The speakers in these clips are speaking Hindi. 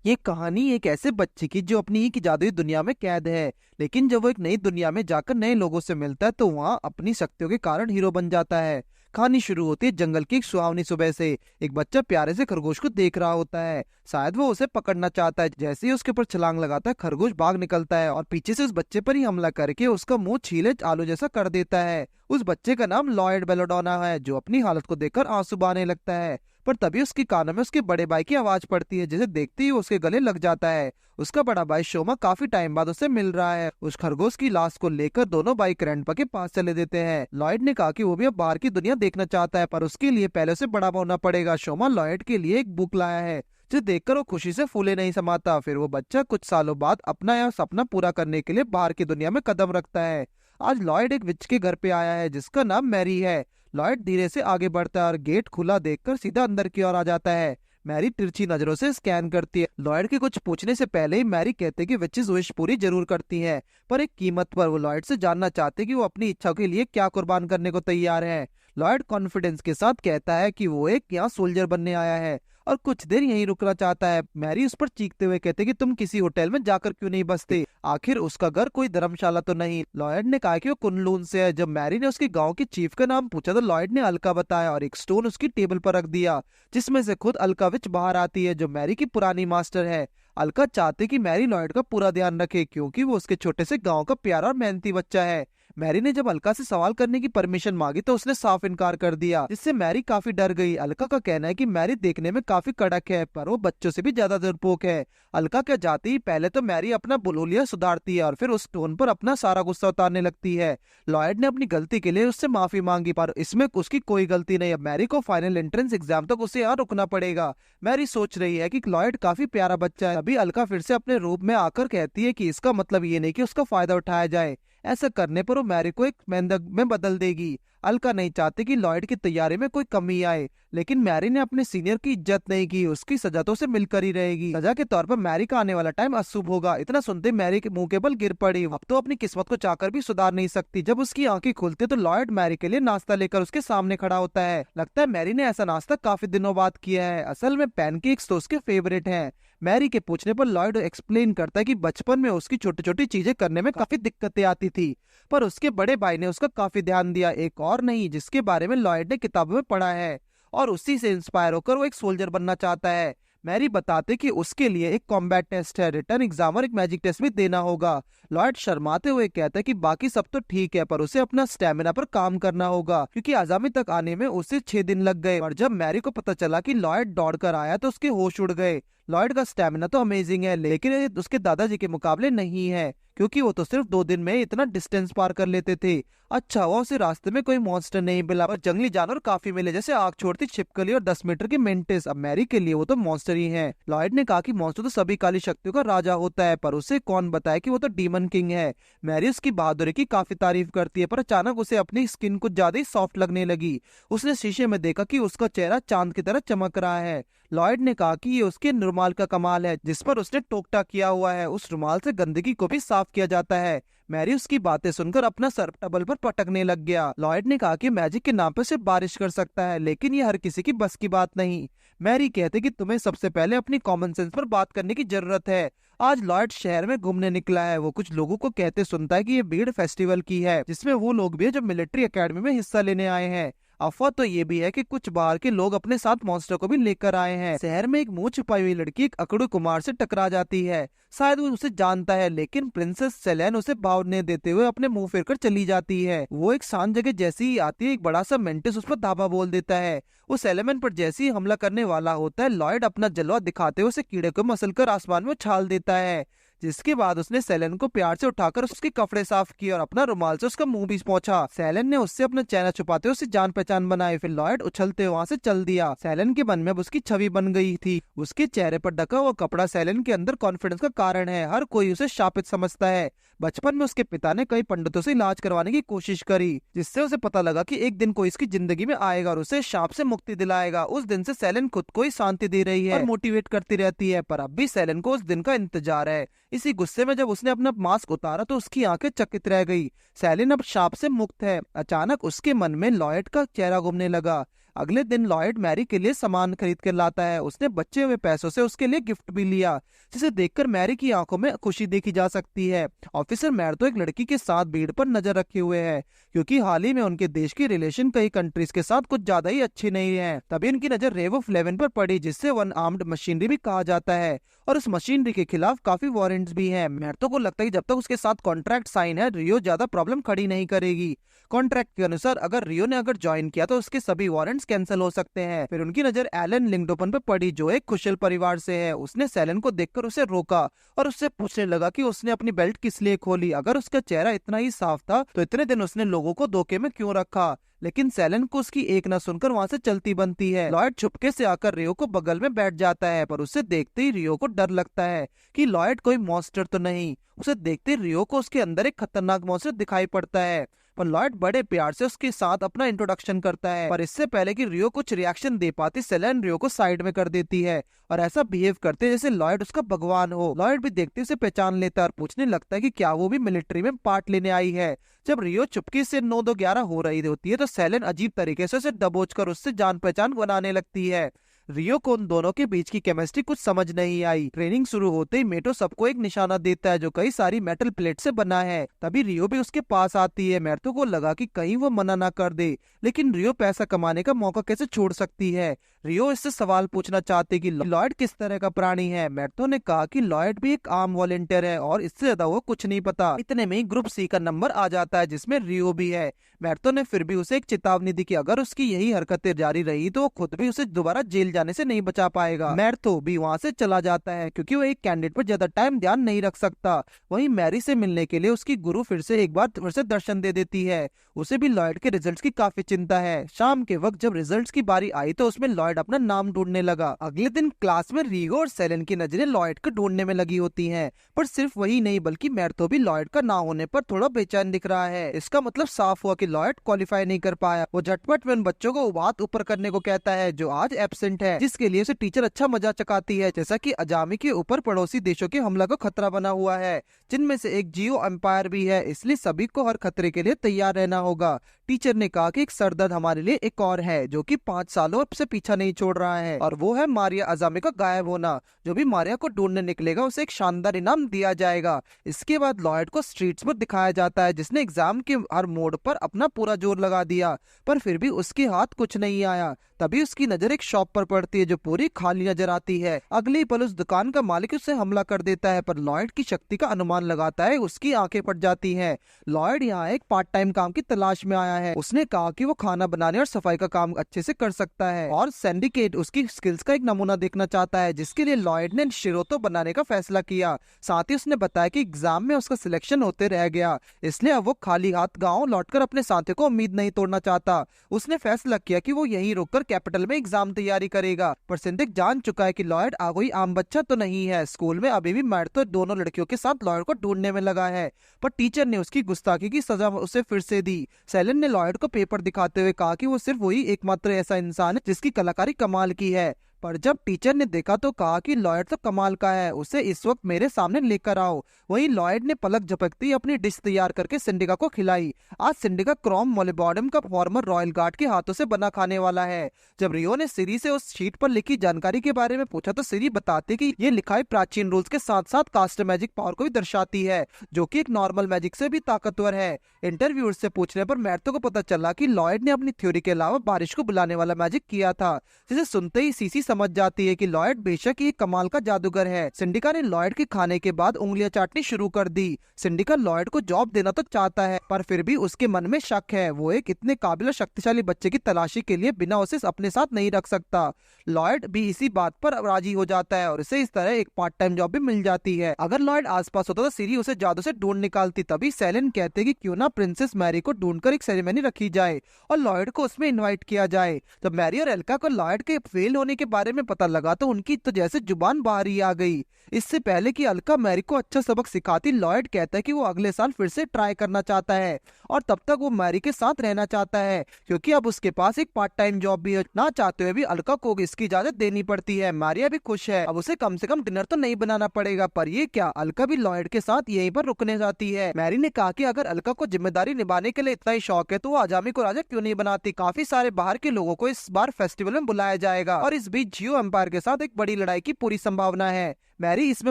ये कहानी एक ऐसे बच्चे की जो अपनी ही की जादुई दुनिया में कैद है। लेकिन जब वो एक नई दुनिया में जाकर नए लोगों से मिलता है तो वहाँ अपनी शक्तियों के कारण हीरो बन जाता है। कहानी शुरू होती है जंगल की एक सुहावनी सुबह से। एक बच्चा प्यारे से खरगोश को देख रहा होता है। शायद वो उसे पकड़ना चाहता है। जैसे ही उसके ऊपर छलांग लगाता है खरगोश भाग निकलता है और पीछे से उस बच्चे पर ही हमला करके उसका मुंह छीले आलू जैसा कर देता है। उस बच्चे का नाम लॉयड बेलोडोना है जो अपनी हालत को देखकर आंसू बहाने लगता है। पर तभी उसके कानों में उसके बड़े भाई की आवाज पड़ती है जिसे देखते ही वो उसके गले लग जाता है। उसका बड़ा भाई शोमा काफी टाइम बाद उसे मिल रहा है। उस खरगोश की लाश को लेकर दोनों भाई ग्रैंडपा के पास चले देते हैं। लॉयड ने कहा कि वो भी अब बाहर की दुनिया देखना चाहता है पर उसके लिए पहले से बड़ा होना पड़ेगा। शोमा लॉयड के लिए एक बुक लाया है जो देखकर वो खुशी से फूले नहीं समाता। फिर वो बच्चा कुछ सालों बाद अपना यह सपना पूरा करने के लिए बाहर की दुनिया में कदम रखता है। आज लॉयड एक विच के घर पे आया है जिसका नाम मैरी है। लॉयड धीरे से आगे बढ़ता है और गेट खुला देखकर सीधा अंदर की ओर आ जाता है। मैरी तिरछी नजरों से स्कैन करती है। लॉयड के कुछ पूछने से पहले ही मैरी कहते कि विचेस विश पूरी जरूर करती है पर एक कीमत पर। वो लॉयड से जानना चाहते कि वो अपनी इच्छा के लिए क्या कुर्बान करने को तैयार है। लॉयड कॉन्फिडेंस के साथ कहता है कि वो एक यहाँ सोल्जर बनने आया है और कुछ देर यहीं रुकना चाहता है। मैरी उस पर चीखते हुए कहते कि तुम किसी होटल में जाकर क्यों नहीं बसते, आखिर उसका घर कोई धर्मशाला तो नहीं। लॉयड ने कहा कि वो कुनलून से है। जब मैरी ने उसके गांव के चीफ का नाम पूछा तो लॉयड ने अलका बताया और एक स्टोन उसकी टेबल पर रख दिया जिसमें से खुद अलका विच बाहर आती है जो मैरी की पुरानी मास्टर है। अलका चाहते कि मैरी लॉयड का पूरा ध्यान रखे क्योंकि वो उसके छोटे से गांव का प्यारा और मेहनती बच्चा है। मैरी ने जब अलका से सवाल करने की परमिशन मांगी तो उसने साफ इनकार कर दिया जिससे मैरी काफी डर गई। अलका का कहना है कि मैरी देखने में काफी कड़क है पर वो बच्चों से भी ज्यादा डरपोक है। अलका क्या जाती ही पहले तो मैरी अपना बुलबुलिया सुधारती है और फिर उस टोन पर अपना सारा गुस्सा उतारने लगती है। लॉयड ने अपनी गलती के लिए उससे माफी मांगी पर इसमें उसकी कोई गलती नहीं। अब मैरी को फाइनल एंट्रेंस एग्जाम तक उसे यहाँ रुकना पड़ेगा। मैरी सोच रही है कि लॉयड काफी प्यारा बच्चा है। अभी अलका फिर से अपने रूप में आकर कहती है कि इसका मतलब ये नहीं कि उसका फायदा उठाया जाए, ऐसा करने पर वो मैरी को एक मेंढक में बदल देगी। अलका नहीं चाहती कि लॉयड की तैयारी में कोई कमी आए लेकिन मैरी ने अपने सीनियर की इज्जत नहीं की। उसकी सजा तो उसे मिलकर ही रहेगी। सजा के तौर पर मैरी का आने वाला टाइम अशुभ होगा। इतना सुनते मैरी के मुंह के बल गिर पड़ी। अब तो अपनी किस्मत को चाहकर भी सुधार नहीं सकती। जब उसकी आंखें खुलती तो लॉयड मैरी के लिए नाश्ता लेकर उसके सामने खड़ा होता है। लगता है मैरी ने ऐसा नाश्ता काफी दिनों बाद किया है। असल में पैनकेक्स तो उसके फेवरेट हैं। मैरी के पूछने पर लॉयड एक्सप्लेन करता है कि बचपन में उसकी छोटी छोटी चीजें करने में काफी दिक्कतें आती थी पर उसके बड़े भाई ने उसका काफी ध्यान दिया। एक और नहीं जिसके बारे में लॉयड ने किताबों में पढ़ा है और उसी से इंस्पायर होकर वो एक सोल्जर बनना चाहता है। मैरी बताते कि उसके लिए एक कॉम्बैट टेस्ट है, रिटर्न एग्जाम और एक मैजिक टेस्ट भी देना होगा। लॉयड शर्माते हुए कहता है कि बाकी सब तो ठीक है पर उसे अपना स्टेमिना पर काम करना होगा क्योंकि आजामी तक आने में उसे 6 दिन लग गए। और जब मैरी को पता चला कि लॉयड दौड़कर आया तो उसके होश उड़ गए। लॉयड का स्टेमिना तो अमेजिंग है लेकिन ये उसके दादाजी के मुकाबले नहीं है क्योंकि वो तो सिर्फ 2 दिन में इतना डिस्टेंस पार कर लेते थे। अच्छा हुआ उसे रास्ते में कोई मॉन्स्टर नहीं मिला पर जंगली जानवर काफी मिले जैसे आग छोड़ती छिपकली और 10 मीटर की मेंटिस। अब मैरी के लिए वो तो मॉन्स्टर ही है। लॉयड ने कहा कि मॉन्स्टर तो सभी काली शक्तियों का राजा होता है पर उसे कौन बताए कि वो तो डीमन किंग है। मैरी उसकी बहादुरी की काफी तारीफ करती है पर अचानक उसे अपनी स्किन कुछ ज्यादा ही सॉफ्ट लगने लगी। उसने शीशे में देखा कि उसका चेहरा चांद की तरह चमक रहा है। लॉयड ने कहा कि ये उसके रुमाल का कमाल है जिस पर उसने टोकटा किया हुआ है। उस रुमाल से गंदगी को भी साफ किया जाता है। मैरी उसकी बातें सुनकर अपना सर टेबल पर पटकने लग गया। लॉयड ने कहा कि मैजिक के नाम पर सिर्फ बारिश कर सकता है लेकिन ये हर किसी की बस की बात नहीं। मैरी कहते कि तुम्हें सबसे पहले अपनी कॉमन सेंस पर बात करने की जरूरत है। आज लॉयड शहर में घूमने निकला है। वो कुछ लोगों को कहते सुनता है कि ये भीड़ फेस्टिवल की है जिसमें वो लोग भी है जो मिलिट्री एकेडमी में हिस्सा लेने आए हैं। अफवाह तो ये भी है कि कुछ बाहर के लोग अपने साथ मॉन्स्टर को भी लेकर आए हैं। शहर में एक मुंह छुपाई हुई लड़की एक अकड़ू कुमार से टकरा जाती है। शायद वो उसे जानता है लेकिन प्रिंसेस सेलेन उसे भावने देते हुए अपने मुंह फेर कर चली जाती है। वो एक शांत जगह जैसी ही आती है एक बड़ा सा मेंटिस उस पर धावा बोल देता है। उस एलिमेंट पर जैसे ही हमला करने वाला होता है लॉयड अपना जलवा दिखाते हुए उसे कीड़े को मसलकर आसमान में उछाल देता है जिसके बाद उसने सेलेन को प्यार से उठाकर उसके कपड़े साफ किए और अपना रुमाल से उसका मुंह भी पोंछा। सेलेन ने उससे अपना चेहरा छुपाते हुए उससे जान पहचान बनाई। फिर लॉयड उछलते वहां से चल दिया। सेलेन के मन में अब उसकी छवि बन गई थी। उसके चेहरे पर ढका हुआ कपड़ा सेलेन के अंदर कॉन्फिडेंस का कारण है। हर कोई उसे शापित समझता है। बचपन में उसके पिता ने कई पंडितों से इलाज करवाने की कोशिश करी जिससे उसे पता लगा कि एक दिन कोई इसकी जिंदगी में आएगा और उसे शाप से मुक्ति दिलाएगा। उस दिन से सेलेन खुद को ही शांति दे रही है और मोटिवेट करती रहती है पर अब भी सेलेन को उस दिन का इंतजार है। इसी गुस्से में जब उसने अपना मास्क उतारा तो उसकी आंखें चकित रह गई। सेलिन अब शाप से मुक्त है। अचानक उसके मन में लॉयड का चेहरा घूमने लगा। अगले दिन लॉयड मैरी के लिए सामान खरीद कर लाता है। उसने बचे हुए पैसों से उसके लिए गिफ्ट भी लिया, जिसे देखकर मैरी की आंखों में खुशी देखी जा सकती है। ऑफिसर मैर्तो एक लड़की के साथ भीड़ पर नजर रखे हुए है, क्योंकि हाल ही में उनके देश की रिलेशन कई कंट्रीज के साथ कुछ ज्यादा ही अच्छी नहीं है। तभी उनकी नजर रेव ऑफ 11 पर पड़ी, जिससे वन आर्म्ड मशीनरी भी कहा जाता है, और उस मशीनरी के खिलाफ काफी वारंट्स भी हैं। मैर्तो को लगता है कि जब तक उसके साथ कॉन्ट्रैक्ट साइन है, रियो ज्यादा प्रॉब्लम खड़ी नहीं करेगी। कॉन्ट्रैक्ट के अनुसार अगर रियो ने ज्वाइन किया तो उसके सभी वारंट्स कैंसिल हो सकते हैं। फिर उनकी नजर एलन लिंगडोपन पर पड़ी, जो एक कुशल परिवार से है। उसने सेलन को देखकर उसे रोका और उससे पूछने लगा कि उसने अपनी बेल्ट किस लिए खोली। अगर उसका चेहरा इतना ही साफ था तो इतने दिन उसने लोगों को धोखे में क्यों रखा। लेकिन सेलन को उसकी एक न सुनकर वहां से चलती बनती है। लॉयड चुपके से आकर रियो को बगल में बैठ जाता है, पर उसे देखते ही रियो को डर लगता है कि लॉयड कोई मॉन्स्टर तो नहीं। उसे देखते ही रियो को उसके अंदर एक खतरनाक मॉन्स्टर दिखाई पड़ता है, पर लॉयड बड़े प्यार से उसके साथ अपना इंट्रोडक्शन करता है। पर इससे पहले कि रियो कुछ रिएक्शन दे पाती, सेलेन रियो को साइड में कर देती है और ऐसा बिहेव करते जैसे लॉयड उसका भगवान हो। लॉयड भी देखते उसे पहचान लेता है और पूछने लगता है कि क्या वो भी मिलिट्री में पार्ट लेने आई है। जब रियो चुपके से 9-2-11 हो रही होती है तो सेलेन अजीब तरीके से उसे दबोच कर उससे जान पहचान बनाने लगती है। रियो को उन दोनों के बीच की केमिस्ट्री कुछ समझ नहीं आई। ट्रेनिंग शुरू होते ही मेटो सबको एक निशाना देता है, जो कई सारी मेटल प्लेट से बना है। तभी रियो भी उसके पास आती है। मैर्थो को लगा कि कहीं वो मना ना कर दे, लेकिन रियो पैसा कमाने का मौका कैसे छोड़ सकती है। रियो इससे सवाल पूछना चाहती कि लॉयड किस तरह का प्राणी है। मैर्थो ने कहा कि लॉयड भी एक आर्म वॉलेंटियर है और इससे ज्यादा वो कुछ नहीं पता। इतने में ही ग्रुप सी का नंबर आ जाता है, जिसमें रियो भी है। मैर्थो ने फिर भी उसे एक चेतावनी दी कि अगर उसकी यही हरकतें जारी रही तो वो खुद भी उसे दोबारा जेल जाने से नहीं बचा पाएगा। मैर्थो भी वहाँ से चला जाता है, क्योंकि वो एक कैंडिडेट पर ज्यादा टाइम ध्यान नहीं रख सकता। वहीं मैरी से मिलने के लिए उसकी गुरु एक बार फिर से दर्शन दे देती है। उसे भी लॉयड के रिजल्ट्स की काफी चिंता है। शाम के वक्त जब रिजल्ट्स की बारी आई तो उसमें लॉयड अपना नाम ढूंढने लगा। अगले दिन क्लास में रिगो और सेलेन की नजरें लॉयड को ढूंढने में लगी होती हैं, पर सिर्फ वही नहीं बल्कि मैर्थो भी लॉयड का ना होने पर थोड़ा बेचैन दिख रहा है। इसका मतलब साफ हुआ कि लॉयड क्वालिफाई नहीं कर पाया। वो झटपट में उन बच्चों को बात ऊपर करने को कहता है जो आज एब्सेंट है, जिसके लिए उसे टीचर अच्छा मजा चकाती है, जैसा कि अजामी के ऊपर पड़ोसी देशों के हमला का खतरा बना हुआ है, जिनमें से एक जियो एम्पायर भी है, इसलिए सभी को हर खतरे के लिए तैयार रहना होगा। टीचर ने कहा कि एक सरदर्द हमारे लिए एक और है, जो कि 5 सालों से पीछा नहीं छोड़ रहा है, और वो है मारिया अजामी का गायब होना। जो भी मारिया को ढूंढने निकलेगा उसे एक शानदार इनाम दिया जाएगा। इसके बाद लॉयड को स्ट्रीट्स पर दिखाया जाता है, जिसने एग्जाम के हर मोड पर अपना पूरा जोर लगा दिया, पर फिर भी उसके हाथ कुछ नहीं आया। तभी उसकी नजर एक शॉप पर पड़ती है जो पूरी खाली नजर आती है। अगले पल उस दुकान का मालिक उससे हमला कर देता है, पर लॉयड की शक्ति का अनुमान लगाता है, उसकी आंखें फट जाती हैं। लॉयड यहाँ एक पार्ट टाइम काम की तलाश में आया है। उसने कहा कि वो खाना बनाने और सफाई का काम अच्छे से कर सकता है, और सिंडिकेट उसकी स्किल्स का एक नमूना देखना चाहता है, जिसके लिए लॉयड ने शिरोतो बनाने का फैसला किया। साथ ही उसने बताया कि एग्जाम में उसका सिलेक्शन होते रह गया, इसलिए अब वो खाली हाथ गाँव लौटकर अपने साथी को उम्मीद नहीं तोड़ना चाहता। उसने फैसला किया कि वो यहीं रुककर कैपिटल में एग्जाम तैयारी करेगा, पर सिंडिक जान चुका है कि लॉयड कोई आम बच्चा तो नहीं है। स्कूल में अभी भी मैर्थो दोनों लड़कियों के साथ लॉयड को ढूंढने में लगा है, पर टीचर ने उसकी गुस्ताखी की सजा उसे फिर से दी। सेलन ने लॉयड को पेपर दिखाते हुए कहा कि वो सिर्फ वही एकमात्र ऐसा इंसान है जिसकी कलाकारी कमाल की है, पर जब टीचर ने देखा तो कहा कि लॉयड तो कमाल का है, उसे इस वक्त मेरे सामने लेकर आओ। वहीं लॉयड ने पलक झपकते ही अपनी डिश तैयार करके सिंडिका को खिलाई। आज सिंडिका क्रोम मोलिबॉडम का फॉर्मर रॉयल गार्ड के हाथों से बना खाने वाला है। जब रियो ने सिरी से उस शीट पर लिखी जानकारी के बारे में पूछा तो सिरी बताती कि ये लिखाई प्राचीन रूल्स के साथ साथ कास्ट मैजिक पावर को भी दर्शाती है, जो कि एक नॉर्मल मैजिक से भी ताकतवर है। इंटरव्यूअर से पूछने पर मैर्थो को पता चला कि लॉयड ने अपनी थ्योरी के अलावा बारिश को बुलाने वाला मैजिक किया था, जिसे सुनते ही सीसी समझ जाती है कि लॉयड बेशक ही कमाल का जादूगर है। सिंडिका ने लॉयड के खाने के बाद उंगलियां चाटनी शुरू कर दी। सिंडिका लॉयड को जॉब देना तो चाहता है, पर फिर भी उसके मन में शक है। वो एक इतने काबिल और शक्तिशाली बच्चे की तलाशी के लिए बिना उसे अपने साथ नहीं रख सकता। लॉयड भी इसी बात पर राजी हो जाता है और इसे इस तरह एक पार्ट टाइम जॉब भी मिल जाती है। अगर लॉयड आसपास होता तो सीरी उसे जादू से ढूंढ निकालती। तभी सेलेन कहते कि क्यों ना प्रिंसेस मैरी को ढूंढकर एक सेरेमनी रखी जाए और लॉयड को उसमें इन्वाइट किया जाए। जब मैरी और एल्का को लॉयड के फेल होने के बारे में पता लगा तो उनकी तो जैसे जुबान बाहर ही आ गई। इससे पहले कि अलका मैरी को अच्छा सबक सिखाती, लॉयड कहता है कि वो अगले साल फिर से ट्राई करना चाहता है और तब तक वो मैरी के साथ रहना चाहता है, क्योंकि अब उसके पास एक पार्ट टाइम जॉब भी है। ना चाहते हुए भी अलका को इसकी इजाजत देनी पड़ती है। मारिया भी खुश है, अब उसे कम से कम डिनर तो नहीं बनाना पड़ेगा। पर ये क्या, अलका भी लॉयड के साथ यहीं पर रुकने जाती है। मैरी ने कहा कि अगर अलका को जिम्मेदारी निभाने के लिए इतना ही शौक है तो वो अजामी को राजा क्यों नहीं बनाती। काफी सारे बाहर के लोगों को इस बार फेस्टिवल में बुलाया जाएगा और इस बीच जियो एम्पायर के साथ एक बड़ी लड़ाई की पूरी संभावना है। मैरी इसमें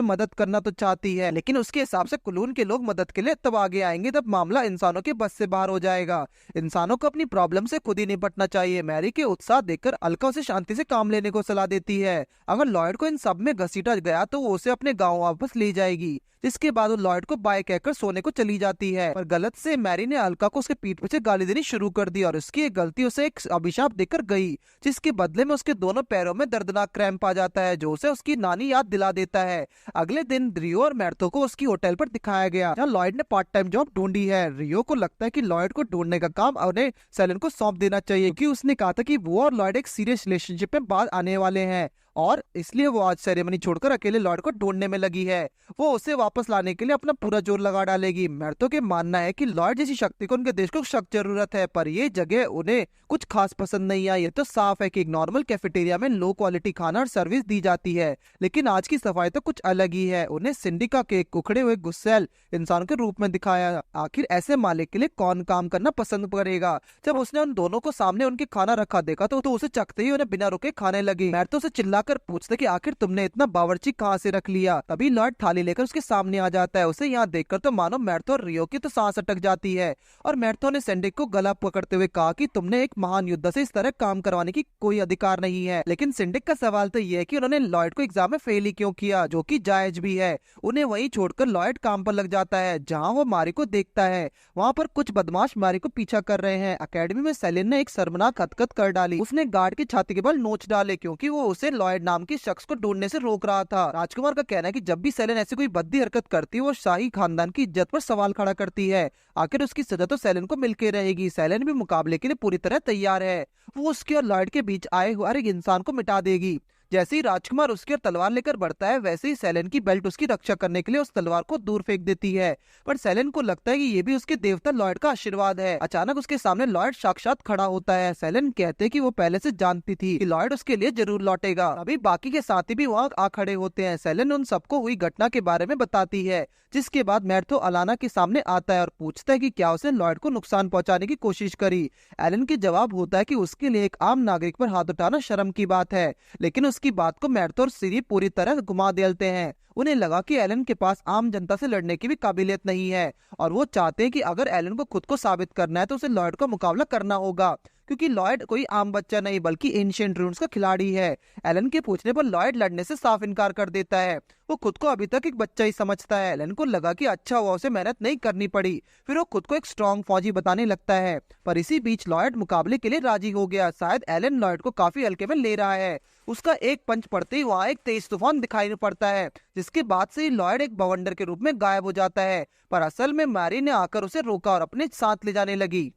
मदद करना तो चाहती है, लेकिन उसके हिसाब से कुलून के लोग मदद के लिए तब आगे आएंगे जब मामला इंसानों के बस से बाहर हो जाएगा। इंसानों को अपनी प्रॉब्लम से खुद ही निपटना चाहिए। मैरी के उत्साह देखकर अलका उसे शांति से काम लेने को सलाह देती है। अगर लॉयड को इन सब में घसीटा गया तो वो उसे अपने गाँव वापस ले जाएगी, जिसके बाद वो लॉयड को बाय कहकर सोने को चली जाती है। पर गलत से मैरी ने अलका को उसके पीठ पीछे गाली देनी शुरू कर दी और उसकी एक गलती उसे एक अभिशाप देकर गई, जिसके बदले में उसके दोनों पैरों में दर्दनाक क्रैम्प आ जाता है, जो उसे उसकी नानी याद दिला देता है। अगले दिन रियो और मैर्थो को उसकी होटल पर दिखाया गया, जहाँ लॉयड ने पार्ट टाइम जॉब ढूंढी है। रियो को लगता है कि लॉयड को ढूंढने का काम उन्हें सेलेन को सौंप देना चाहिए, क्योंकि उसने कहा था कि वो और लॉयड एक सीरियस रिलेशनशिप में बाद आने वाले हैं और इसलिए वो आज सेरेमनी छोड़कर अकेले लॉयड को ढूंढने में लगी है। वो उसे वापस लाने के लिए अपना पूरा जोर लगा डालेगी। मैर्थो के मानना है कि लॉयड जैसी शक्ति को उनके देश को सख्त जरूरत है, पर ये जगह उन्हें कुछ खास पसंद नहीं आई। ये तो साफ है कि एक नॉर्मल कैफेटेरिया में लो क्वालिटी खाना और सर्विस दी जाती है, लेकिन आज की सफाई तो कुछ अलग ही है। उन्हें सिंडी का केक उखड़े हुए गुस्सैल इंसान के रूप में दिखाया। आखिर ऐसे मालिक के लिए कौन काम करना पसंद करेगा। जब उसने उन दोनों को सामने उनके खाना रखा देखा तो उसे चखते ही उन्हें बिना रुके खाने लगी। मैर्थो से चिल्लाकर पूछते कि आखिर तुमने इतना बावर्ची कहाँ से रख लिया। तभी लॉयड थाली लेकर उसके सामने आ जाता है। उसे यहाँ देखकर तो मानो मैर्थो और रियो की तो सांस अटक जाती है और मैर्थो ने सेंडिक को गला पकड़ते हुए कहा कि तुमने एक महान योद्धा से इस तरह काम करवाने की कोई अधिकार नहीं है। लेकिन सिंडिक का सवाल तो यह है कि उन्होंने लॉयड को एग्जाम में फेल ही क्यों किया, जो कि जायज भी है। उन्हें वहीं छोड़कर लॉयड काम पर लग जाता है। जहाँ वो मारी को देखता है वहाँ पर कुछ बदमाश मारी को पीछा कर रहे हैं। अकेडमी में सेलिन ने एक शर्मनाक हरकत कर डाली। उसने गार्ड की छाती के बल नोच डाले, क्योंकि वो उसे लॉयड नाम के शख्स को ढूंढने से रोक रहा था। राजकुमार का कहना है कि जब भी सेलेन ऐसी कोई बद्दी हरकत करती है वो शाही खानदान की इज्जत पर सवाल खड़ा करती है। आखिर उसकी सजा तो सेलेन को मिलके रहेगी। सेलेन भी मुकाबले के लिए पूरी तरह तैयार है। वो उसके और लॉयड के बीच आए हुए हर एक इंसान को मिटा देगी। जैसे ही राजकुमार उसकी ओर तलवार लेकर बढ़ता है, वैसे ही सेलेन की बेल्ट उसकी रक्षा करने के लिए उस तलवार को दूर फेंक देती है। पर सेलेन को लगता है कि ये भी उसके देवता लॉयड का आशीर्वाद है। अचानक उसके सामने लॉयड साक्षात खड़ा होता है। सेलेन कहते हैं कि वो पहले से जानती थी कि लॉयड उसके लिए जरूर लौटेगा। अभी बाकी के साथी भी वहाँ आ खड़े होते हैं। सेलेन उन सबको हुई घटना के बारे में बताती है, जिसके बाद मैर्थो अलाना के सामने आता है और पूछता है कि क्या उसने लॉयड को नुकसान पहुंचाने की कोशिश करी। एलन के जवाब होता है कि उसके लिए एक आम नागरिक पर हाथ उठाना शर्म की बात है, लेकिन उसकी बात को मैर्थो और सिरी पूरी तरह घुमा देते हैं। उन्हें लगा कि एलन के पास आम जनता से लड़ने की भी काबिलियत नहीं है और वो चाहते हैं कि अगर एलन को खुद को साबित करना है तो उसे लॉयड का मुकाबला करना होगा, क्योंकि लॉयड कोई आम बच्चा नहीं बल्कि एंशिएंट रून्स का खिलाड़ी है। एलन के पूछने पर लॉयड लड़ने से साफ इनकार कर देता है। वो खुद को अभी तक एक बच्चा ही समझता है। एलन को लगा कि अच्छा हुआ उसे मेहनत नहीं करनी पड़ी। फिर वो खुद को एक स्ट्रॉन्ग फौजी बताने लगता है। पर इसी बीच लॉयड मुकाबले के लिए राजी हो गया। शायद एलन लॉयड को काफी हल्के में ले रहा है। उसका एक पंच पड़ते ही वहाँ एक तेज तूफान दिखाई पड़ता है, जिसके बाद से ही लॉयड एक बवंडर के रूप में गायब हो जाता है। पर असल में मैरी ने आकर उसे रोका और अपने साथ ले जाने लगी।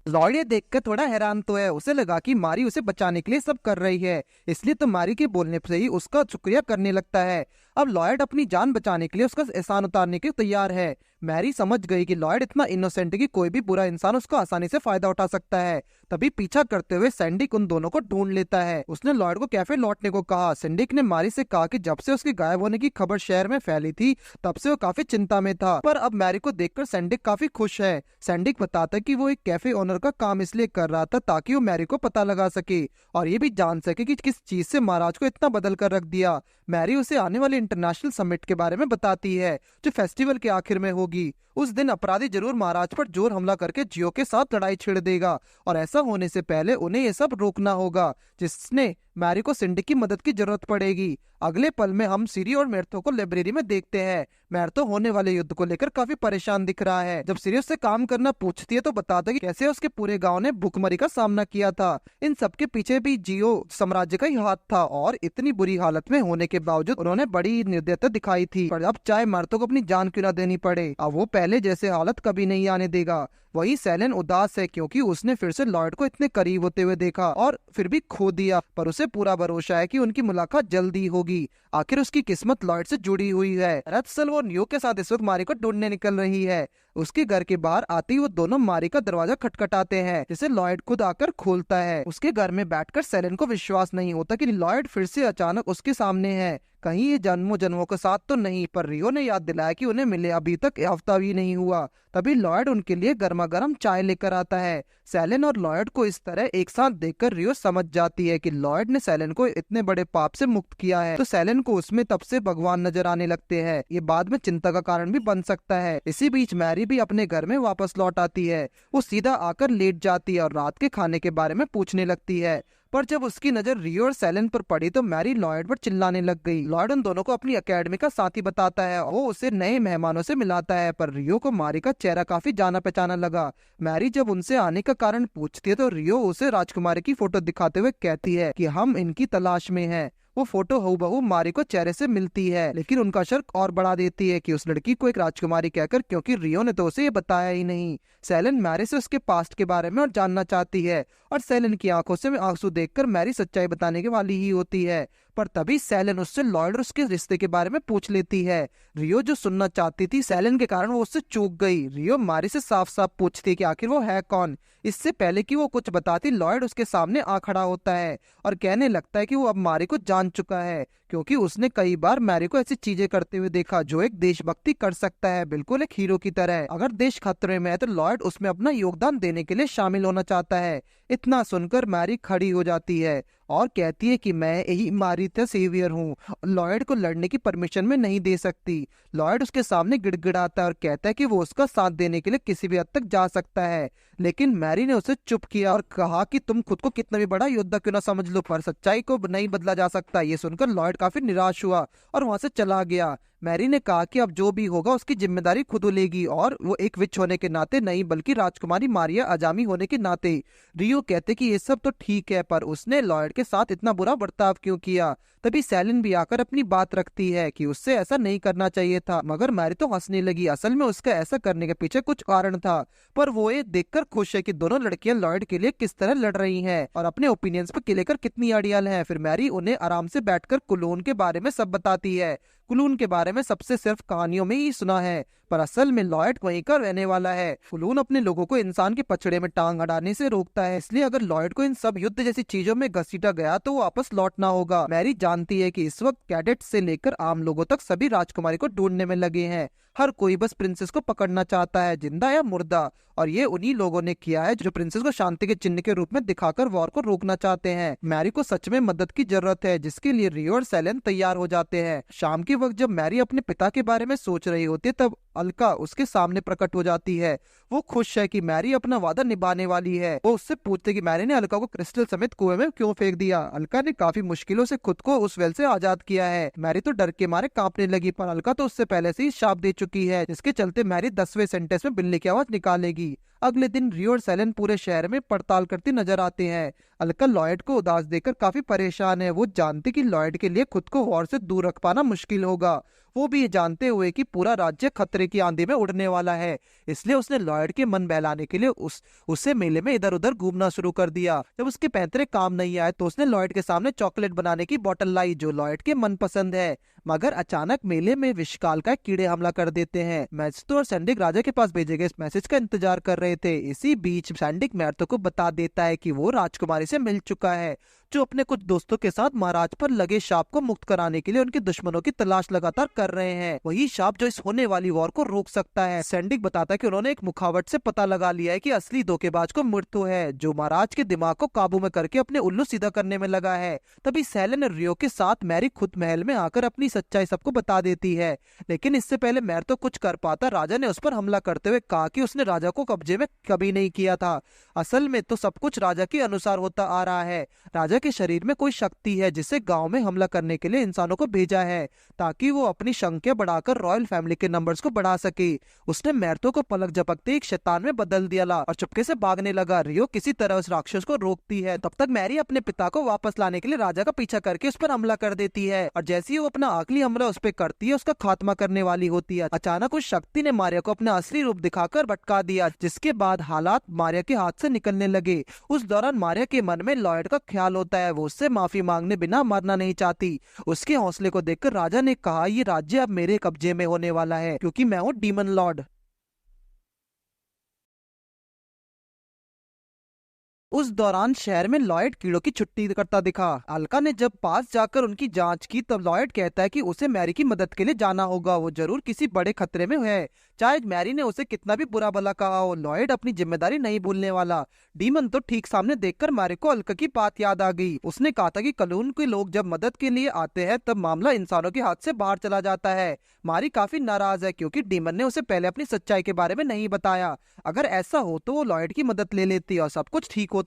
लॉयड ये देखकर थोड़ा हैरान तो है। उसे लगा कि मारी उसे बचाने के लिए सब कर रही है, इसलिए तो मारी के बोलने से ही उसका शुक्रिया करने लगता है। अब लॉयड अपनी जान बचाने के लिए उसका एहसान उतारने के लिए तैयार है। मैरी समझ गई कि लॉयड इतना इनोसेंट है कि कोई भी बुरा इंसान उसका आसानी से फायदा उठा सकता है। तभी पीछा करते हुए सैंडिक उन दोनों को ढूंढ लेता है। उसने लॉयड को कैफे लौटने को कहा। सैंडिक ने मारी से कहा कि जब से उसके गायब होने की खबर शहर में फैली थी तब से वो काफी चिंता में था, पर अब मैरी को देखकर सैंडिक काफी खुश है। सैंडिक बताता है कि वो एक कैफे ओनर का काम इसलिए कर रहा था ताकि वो मैरी को पता लगा सके और ये भी जान सके कि किस चीज से महाराज को इतना बदल कर रख दिया। मैरी उसे आने वाले इंटरनेशनल समिट के बारे में बताती है, जो फेस्टिवल के आखिर में होगी। उस दिन अपराधी जरूर महाराज पर जोर हमला करके जियो के साथ लड़ाई छिड़ देगा और ऐसा होने से पहले उन्हें ये सब रोकना होगा, जिसने मैरी को सिंडिक की मदद की जरूरत पड़ेगी। अगले पल में हम सिरी और मैर्थो को लाइब्रेरी में देखते हैं। मैर्थो होने वाले युद्ध को लेकर काफी परेशान दिख रहा है। जब सिरी उससे काम करना पूछती है तो बताता है कि कैसे उसके पूरे गांव ने भूखमरी का सामना किया था। इन सबके पीछे भी जियो साम्राज्य का ही हाथ था और इतनी बुरी हालत में होने के बावजूद उन्होंने बड़ी निर्दयता दिखाई थी। पर अब चाहे मैर्थो को अपनी जान क्यों न देनी पड़े, अब वो पहले जैसे हालत कभी नहीं आने देगा। वही सेलेन उदास है क्योंकि उसने फिर से लॉयड को इतने करीब होते हुए देखा और फिर भी खो दिया, पर उसे पूरा भरोसा है कि उनकी मुलाकात जल्दी होगी। आखिर उसकी किस्मत लॉयड से जुड़ी हुई है। दरअसल वो न्यू के साथ इस वक्त मारी को ढूंढने निकल रही है। उसके घर के बाहर आते ही वो दोनों मारी का दरवाजा खटखटाते हैं, जिसे लॉयड खुद आकर खोलता है। उसके घर में बैठकर सेलेन को विश्वास नहीं होता कि लॉयड फिर से अचानक उसके सामने है। कहीं ये जन्मों जन्मों के साथ तो नहीं, पर रियो ने याद दिलाया कि उन्हें मिले अभी तक हफ्ता भी नहीं हुआ। तभी लॉयड उनके लिए गर्मा गर्म चाय लेकर आता है। सेलेन और लॉयड को इस तरह एक साथ देखकर रियो समझ जाती है कि लॉयड ने सेलेन को इतने बड़े पाप से मुक्त किया है, तो सेलेन को उसमें तब से भगवान नजर आने लगते हैं। ये बाद में चिंता का कारण भी बन सकता है। इसी बीच मैरी भी अपने घर में वापस लौट आती है। वो सीधा आकर लेट जाती है और रात के खाने के बारे में पूछने लगती है, पर जब उसकी नजर रियो और सेलेन पर पड़ी तो मैरी लॉयड पर चिल्लाने लग गई। लॉयड उन दोनों को अपनी एकेडमी का साथी बताता है। वो उसे नए मेहमानों से मिलाता है, पर रियो को मारी का चेहरा काफी जाना पहचाना लगा। मैरी जब उनसे आने का कारण पूछती है तो रियो उसे राजकुमारी की फोटो दिखाते हुए कहती है कि हम इनकी तलाश में हैं। वो फोटो हूबहू मारी को चेहरे से मिलती है, लेकिन उनका शक और बढ़ा देती है कि उस लड़की को एक राजकुमारी कहकर, क्योंकि रियो ने तो उसे ये बताया ही नहीं। सेलेन मैरी से उसके पास्ट के बारे में और जानना चाहती है, और सेलेन की आंखों से आंसू देखकर मैरी सच्चाई बताने के वाली ही होती है। पर तभी सेलेन उससे लॉयड और उसके रिश्ते के बारे में पूछ लेती है। रियो जो सुनना चाहती थी, सेलेन के कारण वो उससे चूक गई। रियो मारी से साफ साफ पूछती है कि आखिर वो है कौन। इससे पहले कि वो कुछ बताती, लॉयड उसके सामने आ खड़ा होता है और कहने लगता है कि वो अब मारी को जान चुका है, क्योंकि उसने कई बार मैरी को ऐसी चीजें करते हुए देखा जो एक देशभक्ति कर सकता है, बिल्कुल एक हीरो की तरह। अगर देश खतरे में है तो लॉयड उसमें अपना योगदान देने के लिए शामिल होना चाहता है। इतना सुनकर मैरी खड़ी हो जाती है और कहती है कि मैं यही मारी का सेवियर हूँ, लॉयड को लड़ने की परमिशन में नहीं दे सकती। लॉयड उसके सामने गिड़गिड़ाता है और कहता है कि वो उसका साथ देने के लिए किसी भी हद तक जा सकता है, लेकिन मैरी ने उसे चुप किया और कहा कि तुम खुद को कितना भी बड़ा योद्धा क्यों ना समझ लो, पर सच्चाई को नहीं बदला जा सकता। ये सुनकर लॉयड काफी निराश हुआ और वहां से चला गया। मैरी ने कहा कि अब जो भी होगा उसकी जिम्मेदारी खुद लेगी, और वो एक विच होने के नाते नहीं बल्कि राजकुमारी मारिया अजामी होने के नाते। रियो कहते कि ये सब तो ठीक है, पर उसने लॉयड के साथ इतना बुरा बर्ताव क्यों किया। तभी सेलिन भी आकर अपनी बात रखती है कि उससे ऐसा नहीं करना चाहिए था, मगर मैरी तो हंसने लगी। असल में उसका ऐसा करने के पीछे कुछ कारण था, पर वो ये देखकर खुश है कि दोनों लड़कियां लॉयड के लिए किस तरह लड़ रही हैं और अपने ओपिनियंस पे लेकर कितनी अड़ियल हैं। फिर मैरी उन्हें आराम से बैठकर कुलोन के बारे में सब बताती है। कुलून के बारे में सबसे सिर्फ कहानियों में ही सुना है, पर असल में लॉयड वहीं का रहने वाला है। कुलून अपने लोगों को इंसान के पछड़े में टांग अड़ाने से रोकता है, इसलिए अगर लॉयड को इन सब युद्ध जैसी चीजों में घसीटा गया तो वो वापस लौटना होगा। मैरी जानती है कि इस वक्त कैडेट से लेकर आम लोगों तक सभी राजकुमारी को ढूंढने में लगे हैं। हर कोई बस प्रिंसेस को पकड़ना चाहता है, जिंदा या मुर्दा, और ये उन्हीं लोगों ने किया है जो प्रिंसेस को शांति के चिन्ह के रूप में दिखाकर वॉर को रोकना चाहते हैं। मैरी को सच में मदद की जरूरत है, जिसके लिए रियो और सेलेन तैयार हो जाते हैं। शाम के वक्त जब मैरी अपने पिता के बारे में सोच रही होती है, तब अलका उसके सामने प्रकट हो जाती है। वो खुश है कि मैरी अपना वादा निभाने वाली है। वो उससे पूछते कि मैरी ने अलका को क्रिस्टल समेत कुएं में क्यों फेंक दिया। अलका ने काफी मुश्किलों से खुद को उस वेल से आजाद किया है। मैरी तो डर के मारे कांपने लगी, पर अलका तो उससे पहले से ही शाप दे चुकी है, जिसके चलते मैरी 10वें सेंटेंस में बिल्ली की आवाज निकालेगी। अगले दिन रियो और सेलेन पूरे शहर में पड़ताल करती नजर आते हैं। अलका लॉयड को उदास देखकर काफी परेशान है। वो जानती कि लॉयड के लिए खुद को वॉर से दूर रख पाना मुश्किल होगा, वो भी ये जानते हुए कि पूरा राज्य खतरे की आंधी में उड़ने वाला है। इसलिए उसने लॉयड के मन बहलाने के लिए उसे मेले में इधर उधर घूमना शुरू कर दिया। जब उसके पैंतरे काम नहीं आए तो उसने लॉयड के सामने चॉकलेट बनाने की बोतल लाई, जो लॉयड के मन पसंद है। मगर अचानक मेले में विषकाल का कीड़े हमला कर देते हैं। मैजिस्ट्रो और सैंडिक राजा के पास भेजे गए इस मैसेज का इंतजार कर रहे थे। इसी बीच सैंडिक मैर्थो को बता देता है कि वो राजकुमारी से मिल चुका है, जो अपने कुछ दोस्तों के साथ महाराज पर लगे शाप को मुक्त कराने के लिए उनके दुश्मनों की तलाश लगातार कर रहे हैं। वही शाप जो इस होने वाली वॉर को रोक सकता है। सैंडिक बताता है कि उन्होंने एक मुखावट से पता लगा लिया है कि असली धोखेबाज को मृत्यु है, जो महाराज के दिमाग को काबू में करके अपने उल्लू सीधा करने में लगा है। तभी सेलेन और रियो के साथ मैरी खुद महल में आकर अपनी सच्चाई सबको बता देती है, लेकिन इससे पहले मैर तो कुछ कर पाता, राजा ने उस पर हमला करते हुए कहा कि उसने राजा को कब्जे में कभी नहीं किया था। असल में तो सब कुछ राजा के अनुसार होता आ रहा है। राजा राजा के शरीर में कोई शक्ति है जिसे गांव में हमला करने के लिए इंसानों को भेजा है, ताकि वो अपनी संख्या बढ़ाकर रॉयल फैमिली के नंबर्स को बढ़ा सके। उसने मैर्थो को पलक झपकते एक शैतान में बदल दिया और चुपके से भागने लगा। रियो किसी तरह उस राक्षस को रोकती है। तब तक मैरी अपने पिता को वापस लाने के लिए राजा का पीछा करके उस पर हमला कर देती है, और जैसे ही वो अपना आखिरी हमला उस पर करती है, उसका खात्मा करने वाली होती है, अचानक उस शक्ति ने मारिया को अपना असली रूप दिखाकर भटका दिया, जिसके बाद हालात मारिया के हाथ से निकलने लगे। उस दौरान मारिया के मन में लॉयड का ख्याल होता है। वो उससे माफी मांगने बिना मरना नहीं चाहती। उसके हौसले को देखकर राजा ने कहा, ये राज्य अब मेरे कब्जे में होने वाला है, क्योंकि मैं हूँ डीमन लॉर्ड। उस दौरान शहर में लॉयड कीड़ों की छुट्टी करता दिखा। अलका ने जब पास जाकर उनकी जांच की, तब लॉयड कहता है कि उसे मैरी की मदद के लिए जाना होगा। वो जरूर किसी बड़े खतरे में है, चाहे मैरी ने उसे कितना भी बुरा भला कहा हो। लॉयड अपनी जिम्मेदारी नहीं भूलने वाला। डीमन तो ठीक सामने देखकर मैरी को अलका की बात याद आ गई। उसने कहा था कि कानून के लोग जब मदद के लिए आते हैं, तब मामला इंसानों के हाथ से बाहर चला जाता है। मारी काफी नाराज है क्योंकि डीमन ने उसे पहले अपनी सच्चाई के बारे में नहीं बताया। अगर ऐसा हो तो वो लॉयड की मदद ले लेती और सब कुछ ठीक होता।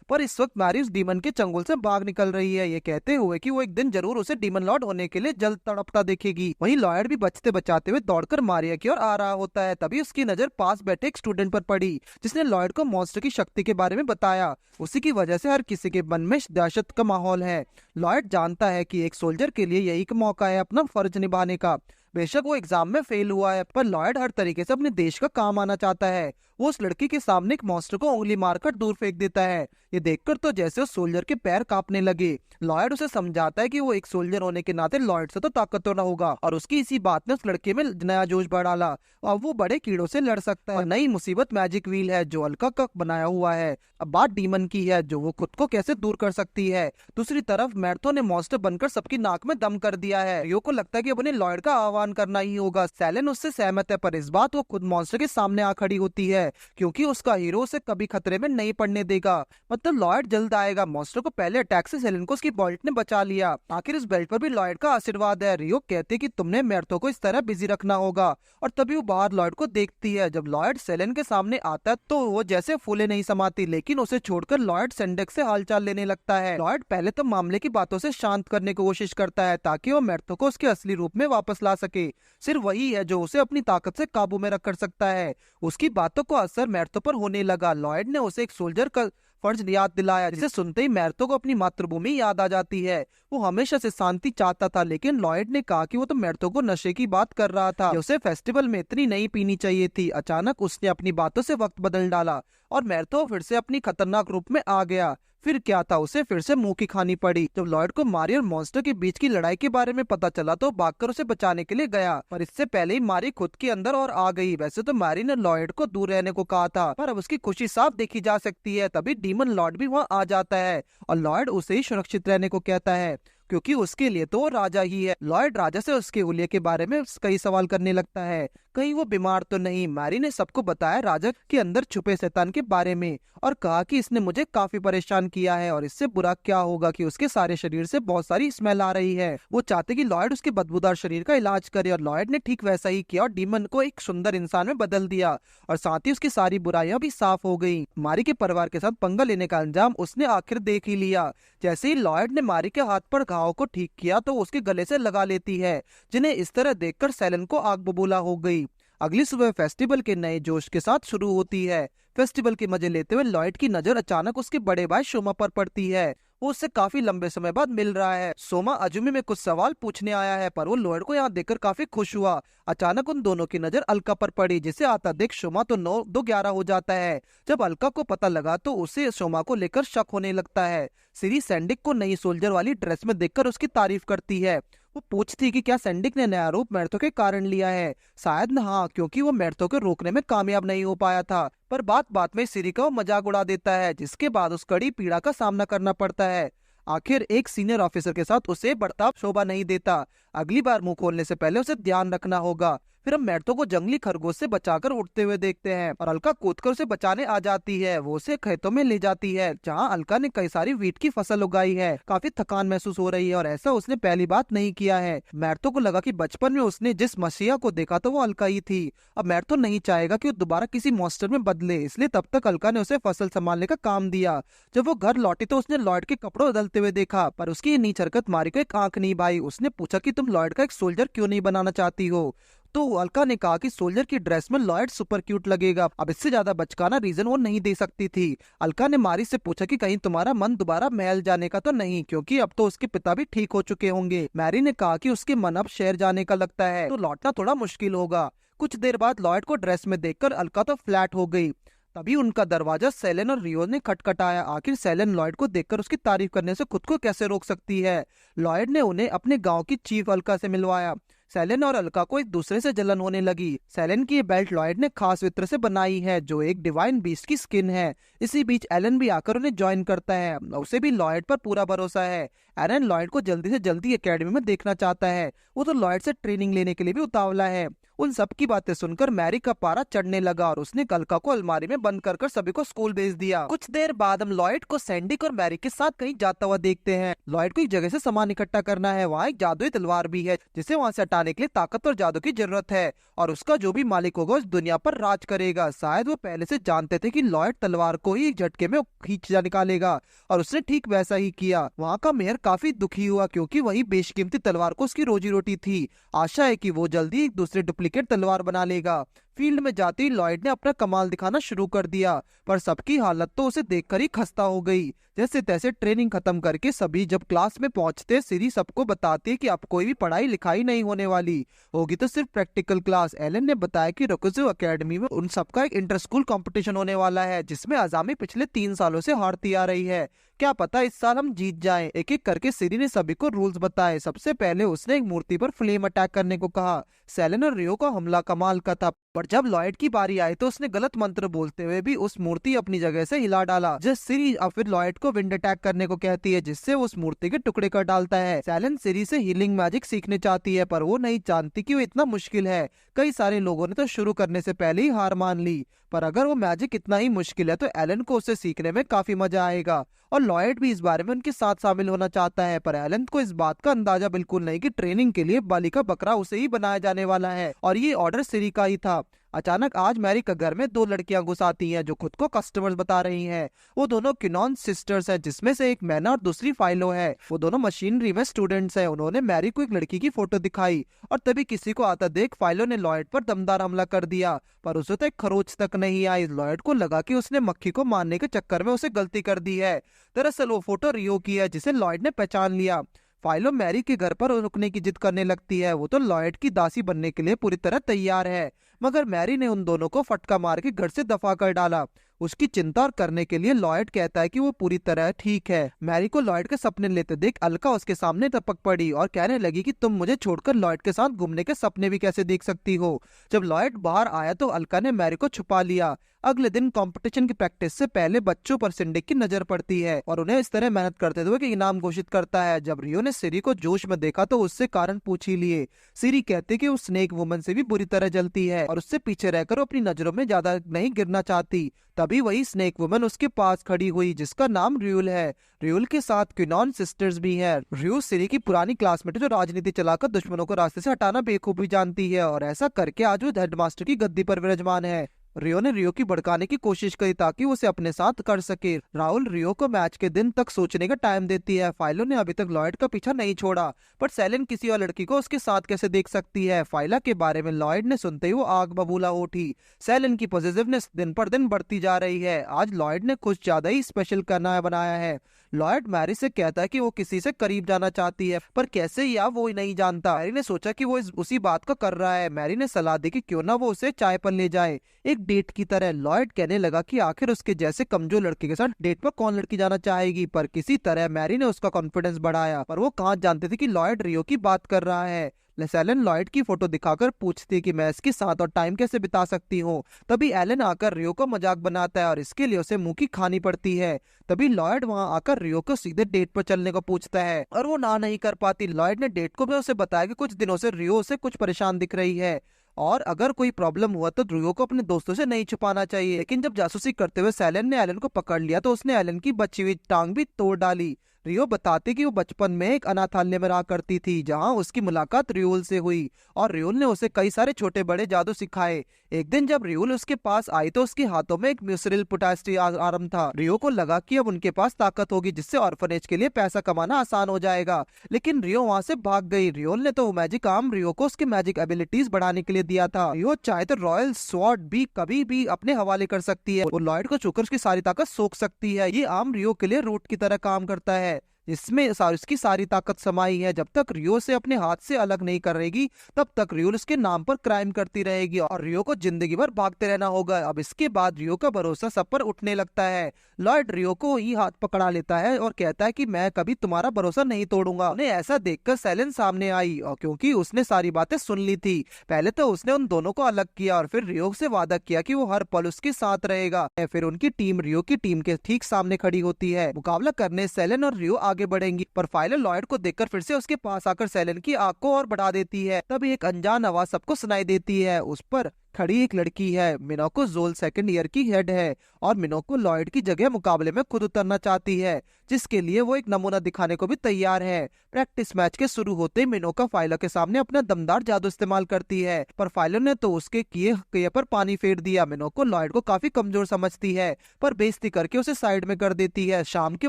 पर इस वक्त मैरी उस डीमन के चंगुल से भाग निकल रही है, ये कहते हुए कि वो एक दिन जरूर उसे डीमन लॉर्ड होने के लिए जल्द तड़पता देखेगी। वहीं लॉयड भी बचते बचाते हुए दौड़कर मारिया की ओर आ रहा होता है। तभी उसकी नजर पास बैठे एक स्टूडेंट पर पड़ी, जिसने लॉयड को मॉन्स्टर की शक्ति के बारे में बताया। उसी की वजह से हर किसी के मन में दहशत का माहौल है। लॉयड जानता है कि एक सोल्जर के लिए यही एक मौका है अपना फर्ज निभाने का। बेशक वो एग्जाम में फेल हुआ है, पर लॉयड हर तरीके से अपने देश का काम आना चाहता है। वो उस लड़की के सामने एक मॉन्स्टर को उंगली मारकर दूर फेंक देता है। ये देखकर तो जैसे उस सोल्जर के पैर कांपने लगे। लॉयड उसे समझाता है कि वो एक सोल्जर होने के नाते लॉयड से तो ताकतवर होगा, और उसकी इसी बात ने उस लड़के में नया जोश बढ़ा डाला। अब वो बड़े कीड़ों से लड़ सकता है। और नई मुसीबत मैजिक व्हील है जो अलका का बनाया हुआ है। अब बात डीमन की है, जो वो खुद को कैसे दूर कर सकती है। दूसरी तरफ मैर्थो ने मॉन्स्टर बनकर सबकी नाक में दम कर दिया है। रियो को लगता है कि अब उन्हें लॉयड का आह्वान करना ही होगा। सेलेन उससे सहमत है, पर इस बात वो खुद मॉन्स्टर के सामने आ खड़ी होती है, क्योंकि उसका हीरो उसे कभी खतरे में नहीं पड़ने देगा। मतलब लॉयड जल्द आएगा। मॉन्स्टर को पहले अटैक से सेलेन को उसकी बेल्ट ने बचा लिया। आखिर इस बेल्ट पर भी लॉयड का आशीर्वाद है। रियो कहते कि तुमने मैर्थो को इस तरह बिजी रखना होगा, और तभी वो बाहर लॉयड को देखती है। जब लॉयड सेलेन के सामने आता है तो वो जैसे फूले नहीं समाती, लेकिन उसे छोड़कर लॉयड सेंडेक से हालचाल लेने लगता है। लॉयड पहले तो मामले की बातों से शांत करने की कोशिश करता है, ताकि वो मैर्थो को उसके असली रूप में वापस ला सके। सिर्फ वही है जो उसे अपनी ताकत से काबू में रख कर सकता है। उसकी बातों को असर मैर्थो पर होने लगा। लॉयड ने उसे एक सोल्जर का फर्ज याद दिलाया, जिसे सुनते ही मैर्थो को अपनी मातृभूमि याद आ जाती है। वो हमेशा से शांति चाहता था, लेकिन लॉयड ने कहा कि वो तो मैर्थो को नशे की बात कर रहा था, उसे फेस्टिवल में इतनी नहीं पीनी चाहिए थी। अचानक उसने अपनी बातों से वक्त बदल डाला और मैर्थो फिर से अपनी खतरनाक रूप में आ गया। फिर क्या था, उसे फिर से मुंह की खानी पड़ी। जब लॉयड को मारी और मॉन्स्टर के बीच की लड़ाई के बारे में पता चला तो भागकर उसे बचाने के लिए गया, पर इससे पहले ही मारी खुद के अंदर और आ गई। वैसे तो मारी ने लॉयड को दूर रहने को कहा था, पर अब उसकी खुशी साफ देखी जा सकती है। तभी डीमन लॉर्ड भी वहां आ जाता है और लॉयड उसे ही सुरक्षित रहने को कहता है, क्योंकि उसके लिए तो वो राजा ही है। लॉयड राजा से उसके हुलिये के बारे में कई सवाल करने लगता है, कहीं वो बीमार तो नहीं। मैरी ने सबको बताया राजा के अंदर छुपे शैतान के बारे में, और कहा कि इसने मुझे काफी परेशान किया है, और इससे बुरा क्या होगा कि उसके सारे शरीर से बहुत सारी स्मेल आ रही है। वो चाहते कि लॉयड उसके बदबूदार शरीर का इलाज करे, और लॉयड ने ठीक वैसा ही किया और डीमन को एक सुंदर इंसान में बदल दिया, और साथ ही उसकी सारी बुराइयां भी साफ हो गई। मारी के परिवार के साथ पंगा लेने का अंजाम उसने आखिर देख ही लिया। जैसे ही लॉयड ने मारी के हाथ पर घाव को ठीक किया तो उसके गले से लगा लेती है, जिन्हें इस तरह देखकर सेलन को आग बबूला हो गई। अगली सुबह फेस्टिवल के नए जोश के साथ शुरू होती है। फेस्टिवल के मजे लेते हुए लॉयड की नजर अचानक उसके बड़े भाई शोमा पर पड़ती है। वो उससे काफी लंबे समय बाद मिल रहा है। सोमा अजुमी में कुछ सवाल पूछने आया है, पर वो लॉयड को यहाँ देखकर काफी खुश हुआ। अचानक उन दोनों की नजर अलका पर पड़ी, जिसे आता देख शोमा तो 9-2-11 हो जाता है। जब अलका को पता लगा तो उसे शोमा को लेकर शक होने लगता है। सीरी सैंडिक को नई सोल्जर वाली ड्रेस में देखकर उसकी तारीफ करती है। वो पूछती कि क्या सैंडिक ने नया रूप मैर्थो के कारण लिया है। शायद न हाँ, क्योंकि वो मैर्थो को रोकने में कामयाब नहीं हो पाया था। पर बात बात में सीरी का वो मजाक उड़ा देता है, जिसके बाद उस कड़ी पीड़ा का सामना करना पड़ता है। आखिर एक सीनियर ऑफिसर के साथ उसे बर्ताव शोभा नहीं देता। अगली बार मुंह खोलने से पहले उसे ध्यान रखना होगा। फिर हम मैर्थो को जंगली खरगोश से बचाकर उड़ते हुए देखते हैं और अलका कूदकर उसे बचाने आ जाती है। वो उसे खेतों में ले जाती है जहाँ अलका ने कई सारी वीट की फसल उगाई है। काफी थकान महसूस हो रही है और ऐसा उसने पहली बात नहीं किया है। मैर्थो को लगा कि बचपन में उसने जिस मसीहा को देखा तो वो अलका ही थी। अब मैर्थो नहीं चाहेगा कि वो दोबारा किसी मॉन्स्टर में बदले, इसलिए तब तक अलका ने उसे फसल संभालने का काम दिया। जब वो घर लौटी तो उसने लॉयड के कपड़े बदलते हुए देखा, पर उसकी ये नीच हरकत मारी को एक आंख नहीं भाई। उसने पूछा कि तुम लॉयड का एक सोल्जर क्यों नहीं बनाना चाहती हो? तो अलका ने कहा कि सोल्जर की ड्रेस में लॉयड सुपर क्यूट लगेगा। अब इससे ज्यादा बचकाना रीजन वो नहीं दे सकती थी। अलका ने मारी से पूछा कि कहीं तुम्हारा मन दोबारा महल जाने का तो नहीं, क्योंकि अब तो उसके पिता भी ठीक हो चुके होंगे। मैरी ने कहा कि उसके मन अब शहर जाने का लगता है, तो लौटना थोड़ा मुश्किल होगा। कुछ देर बाद लॉयड को ड्रेस में देखकर अलका तो फ्लैट हो गई। तभी उनका दरवाजा सेलेन और रियो ने खटखटाया। आखिर सेलेन लॉयड को देखकर उसकी तारीफ करने से खुद को कैसे रोक सकती है। लॉयड ने उन्हें अपने गांव की चीफ अलका से मिलवाया। सेलेन और अलका को एक दूसरे से जलन होने लगी। सेलेन की ये बेल्ट लॉयड ने खास वित्र से बनाई है जो एक डिवाइन बीस्ट की स्किन है। इसी बीच एलन भी आकर उन्हें ज्वाइन करता है। उसे भी लॉयड पर पूरा भरोसा है। एलन लॉयड को जल्दी से जल्दी एकेडमी में देखना चाहता है। वो तो लॉयड से ट्रेनिंग लेने के लिए भी उतावला है। उन सब की बातें सुनकर मैरी का पारा चढ़ने लगा और उसने अलका को अलमारी में बंद कर सभी को स्कूल भेज दिया। कुछ देर बाद हम लॉयड को सैंडिक और मैरी के साथ कहीं जाता हुआ देखते हैं। लॉयड को एक जगह से सामान इकट्ठा करना है। वहाँ एक जादुई तलवार भी है जिसे वहाँ से हटाने के लिए ताकत और जादू की जरूरत है, और उसका जो भी मालिक होगा उस दुनिया पर राज करेगा। शायद वो पहले से जानते थे कि लॉयड तलवार को ही एक झटके में खींच जा निकालेगा, और उसने ठीक वैसा ही किया। वहाँ का मेयर काफी दुखी हुआ क्योंकि वही बेशकीमती तलवार को उसकी रोजी रोटी थी। आशा है कि वो जल्दी एक दूसरे डुप्लीकेट तलवार बना लेगा। फील्ड में जाते ही लॉयड ने अपना कमाल दिखाना शुरू कर दिया, पर सबकी हालत तो उसे देखकर ही खस्ता हो गई। जैसे तैसे ट्रेनिंग खत्म करके सभी जब क्लास में पहुंचते, सिरी सबको बताती है कि अब कोई भी पढ़ाई लिखाई नहीं होने वाली होगी, तो सिर्फ प्रैक्टिकल क्लास। एलन ने बताया कि रोकुजो एकेडमी में उन सबका एक इंटर स्कूल कंपटीशन होने वाला है जिसमें अजामी पिछले 3 सालों से हारती आ रही है। क्या पता इस साल हम जीत जाएं। एक एक करके सिरी ने सभी को रूल्स बताए। सबसे पहले उसने एक मूर्ति पर फ्लेम अटैक करने को कहा। सेलेन और रियो का हमला कमाल का था, पर जब लॉयड की बारी आई तो उसने गलत मंत्र बोलते हुए भी उस मूर्ति अपनी जगह से हिला डाला। जिस सिरी अब फिर लॉयड को विंड अटैक करने को कहती है जिससे उस मूर्ति के टुकड़े कर डालता है। सेलेन सिरी से हीलिंग मैजिक सीखने चाहती है, पर वो नहीं जानती कि वो इतना मुश्किल है। कई सारे लोगों ने तो शुरू करने से पहले ही हार मान ली, पर अगर वो मैजिक इतना ही मुश्किल है तो एलन को उसे सीखने में काफी मजा आएगा। और लॉयड भी इस बारे में उनके साथ शामिल होना चाहता है, पर एलन को इस बात का अंदाजा बिल्कुल नहीं कि ट्रेनिंग के लिए बाली का बकरा उसे ही बनाया जाने वाला है, और ये ऑर्डर सिरी का ही था। अचानक आज मैरी के घर में 2 लड़कियां घुस आती हैं जो खुद को कस्टमर्स बता रही हैं। वो दोनों किनॉन सिस्टर्स हैं, जिसमें से एक मैना और दूसरी फाइलो है। वो दोनों मशीनरी में स्टूडेंट्स हैं। उन्होंने मैरी को एक लड़की की फोटो दिखाई और तभी किसी को आता देख फाइलो ने लॉयड पर दमदार हमला कर दिया, पर उसे तो एक खरोच तक नहीं आई। लॉयड को लगा कि उसने मक्खी को मारने के चक्कर में उसे गलती कर दी है। दरअसल वो फोटो रियो की है जिसे लॉयड ने पहचान लिया। फाइलो मैरी के घर पर रुकने की जिद करने लगती है। वो तो लॉयड की दासी बनने के लिए पूरी तरह तैयार है, मगर मैरी ने उन दोनों को फटका मार के घर से दफा कर डाला। उसकी चिंता करने के लिए लॉयड कहता है कि वो पूरी तरह ठीक है। मैरी को लॉयड के सपने लेते देख अलका उसके सामने टपक पड़ी और कहने लगी कि तुम मुझे छोड़कर लॉयड के साथ घूमने के सपने भी कैसे देख सकती हो। जब लॉयड बाहर आया तो अलका ने मैरी को छुपा लिया। अगले दिन कंपटीशन की प्रैक्टिस से पहले बच्चों पर सिंडिक की नजर पड़ती है और उन्हें इस तरह मेहनत करते हुए कि इनाम घोषित करता है। जब रियो ने सिरी को जोश में देखा तो उससे कारण पूछ ही लिए। सिरी कहती कि वो स्नेक वुमन से भी बुरी तरह जलती है और उससे पीछे रहकर अपनी नजरों में ज्यादा नहीं गिरना चाहती। तभी वही स्नेक वुमन उसके पास खड़ी हुई जिसका नाम रियूल है। रियूल के साथ क्विनॉन सिस्टर्स भी हैं। रियूल सिरी की पुरानी क्लासमेट है जो राजनीति चलाकर दुश्मनों को रास्ते से हटाना बेखूबी जानती है, और ऐसा करके आज वो हेडमास्टर की गद्दी पर विराजमान है। रियो ने रियो की भड़काने की कोशिश करी ताकि वो उसे अपने साथ कर सके। राहुल रियो को मैच के दिन तक सोचने का टाइम देती है। फाइलो ने अभी तक लॉयड का पीछा नहीं छोड़ा, पर सेलेन किसी और लड़की को उसके साथ कैसे देख सकती है। फाइला के बारे में लॉयड ने सुनते ही वो आग बबूला उठी। सेलेन की पॉजिटिवनेस दिन पर दिन बढ़ती जा रही है। आज लॉयड ने कुछ ज्यादा ही स्पेशल करना बनाया है। लॉयड मैरी से कहता है कि वो किसी से करीब जाना चाहती है, पर कैसे या वो नहीं जानता। मैरी ने सोचा कि वो उसी बात का कर रहा है। मैरी ने सलाह दी कि क्यों ना वो उसे चाय पर ले जाए, एक डेट की तरह। लॉयड कहने लगा कि आखिर उसके जैसे कमजोर लड़के के साथ डेट पर कौन लड़की जाना चाहेगी, पर किसी तरह मैरी ने उसका कॉन्फिडेंस बढ़ाया। पर वो कहाँ जानते थे कि लॉयड रियो की बात कर रहा है। सेलेन लॉयड की फोटो दिखाकर पूछती है कि मैं इसके साथ और टाइम कैसे बिता सकती हूँ। तभी एलन आकर रियो को मजाक बनाता है और इसके लिए उसे मुंह की खानी पड़ती है। तभी लॉयड वहां आकर रियो को सीधे डेट पर चलने को पूछता है और वो ना नहीं कर पाती। लॉयड ने डेट को भी उसे बताया कि कुछ दिनों से रियो उसे कुछ परेशान दिख रही है और अगर कोई प्रॉब्लम हुआ तो रियो को अपने दोस्तों से नहीं छुपाना चाहिए। लेकिन जब जासूसी करते हुए सेलेन ने एलन को पकड़ लिया तो उसने एलन की बची हुई टांग भी तोड़ डाली। रियो बताती कि वो बचपन में एक अनाथालय में रहा करती थी जहां उसकी मुलाकात रियोल से हुई और रियोल ने उसे कई सारे छोटे बड़े जादू सिखाए। एक दिन जब रियोल उसके पास आई तो उसके हाथों में एक म्यूसरिल पोटास्टी आर्म था। रियो को लगा कि अब उनके पास ताकत होगी जिससे ऑर्फनेज के लिए पैसा कमाना आसान हो जाएगा, लेकिन रियो वहां से भाग गई। रियोल ने तो मैजिक आर्म रियो को उसके मैजिक एबिलिटीज बढ़ाने के लिए दिया था। रियो चाहे तो रॉयल स्वॉर्ड भी कभी भी अपने हवाले कर सकती है। वो लॉयड को छूकर उसकी सारी ताकत सोख सकती है। ये आर्म रियो के लिए रूट की तरह काम करता है जिसमें उसकी सारी ताकत समाई है। जब तक रियो से अपने हाथ से अलग नहीं करेगी तब तक रियो उसके नाम पर क्राइम करती रहेगी और रियो को जिंदगी भर भागते रहना होगा। अब इसके बाद रियो का भरोसा सब पर उठने लगता है। लॉयड रियो को ही हाथ पकड़ा लेता है और कहता है कि मैं कभी तुम्हारा भरोसा नहीं तोड़ूंगा। उन्हें ऐसा देखकर सेलेन सामने आई और क्योंकि उसने सारी बातें सुन ली थी। पहले तो उसने उन दोनों को अलग किया और फिर रियो से वादा किया कि वो हर पल उसके साथ रहेगा। फिर उनकी टीम रियो की टीम के ठीक सामने खड़ी होती है। मुकाबला करने सेलेन और रियो आगे बढ़ेंगी पर फाइलर लॉयड को देखकर फिर से उसके पास आकर सेलेन की आंख को और बढ़ा देती है। तभी एक अनजान आवाज सबको सुनाई देती है। उस पर खड़ी एक लड़की है। मिनोको जोल सेकंड ईयर की हेड है और मिनोको लॉयड की जगह मुकाबले में खुद उतरना चाहती है जिसके लिए वो एक नमूना दिखाने को भी तैयार है। प्रैक्टिस मैच के शुरू होते ही मिनोका फाइलर के सामने अपना दमदार जादू इस्तेमाल करती है पर फाइलर ने तो उसके किए पर पानी फेर दिया। मिनोको लॉयड को काफी कमजोर समझती है पर बेइज्जती करके उसे साइड में कर देती है। शाम के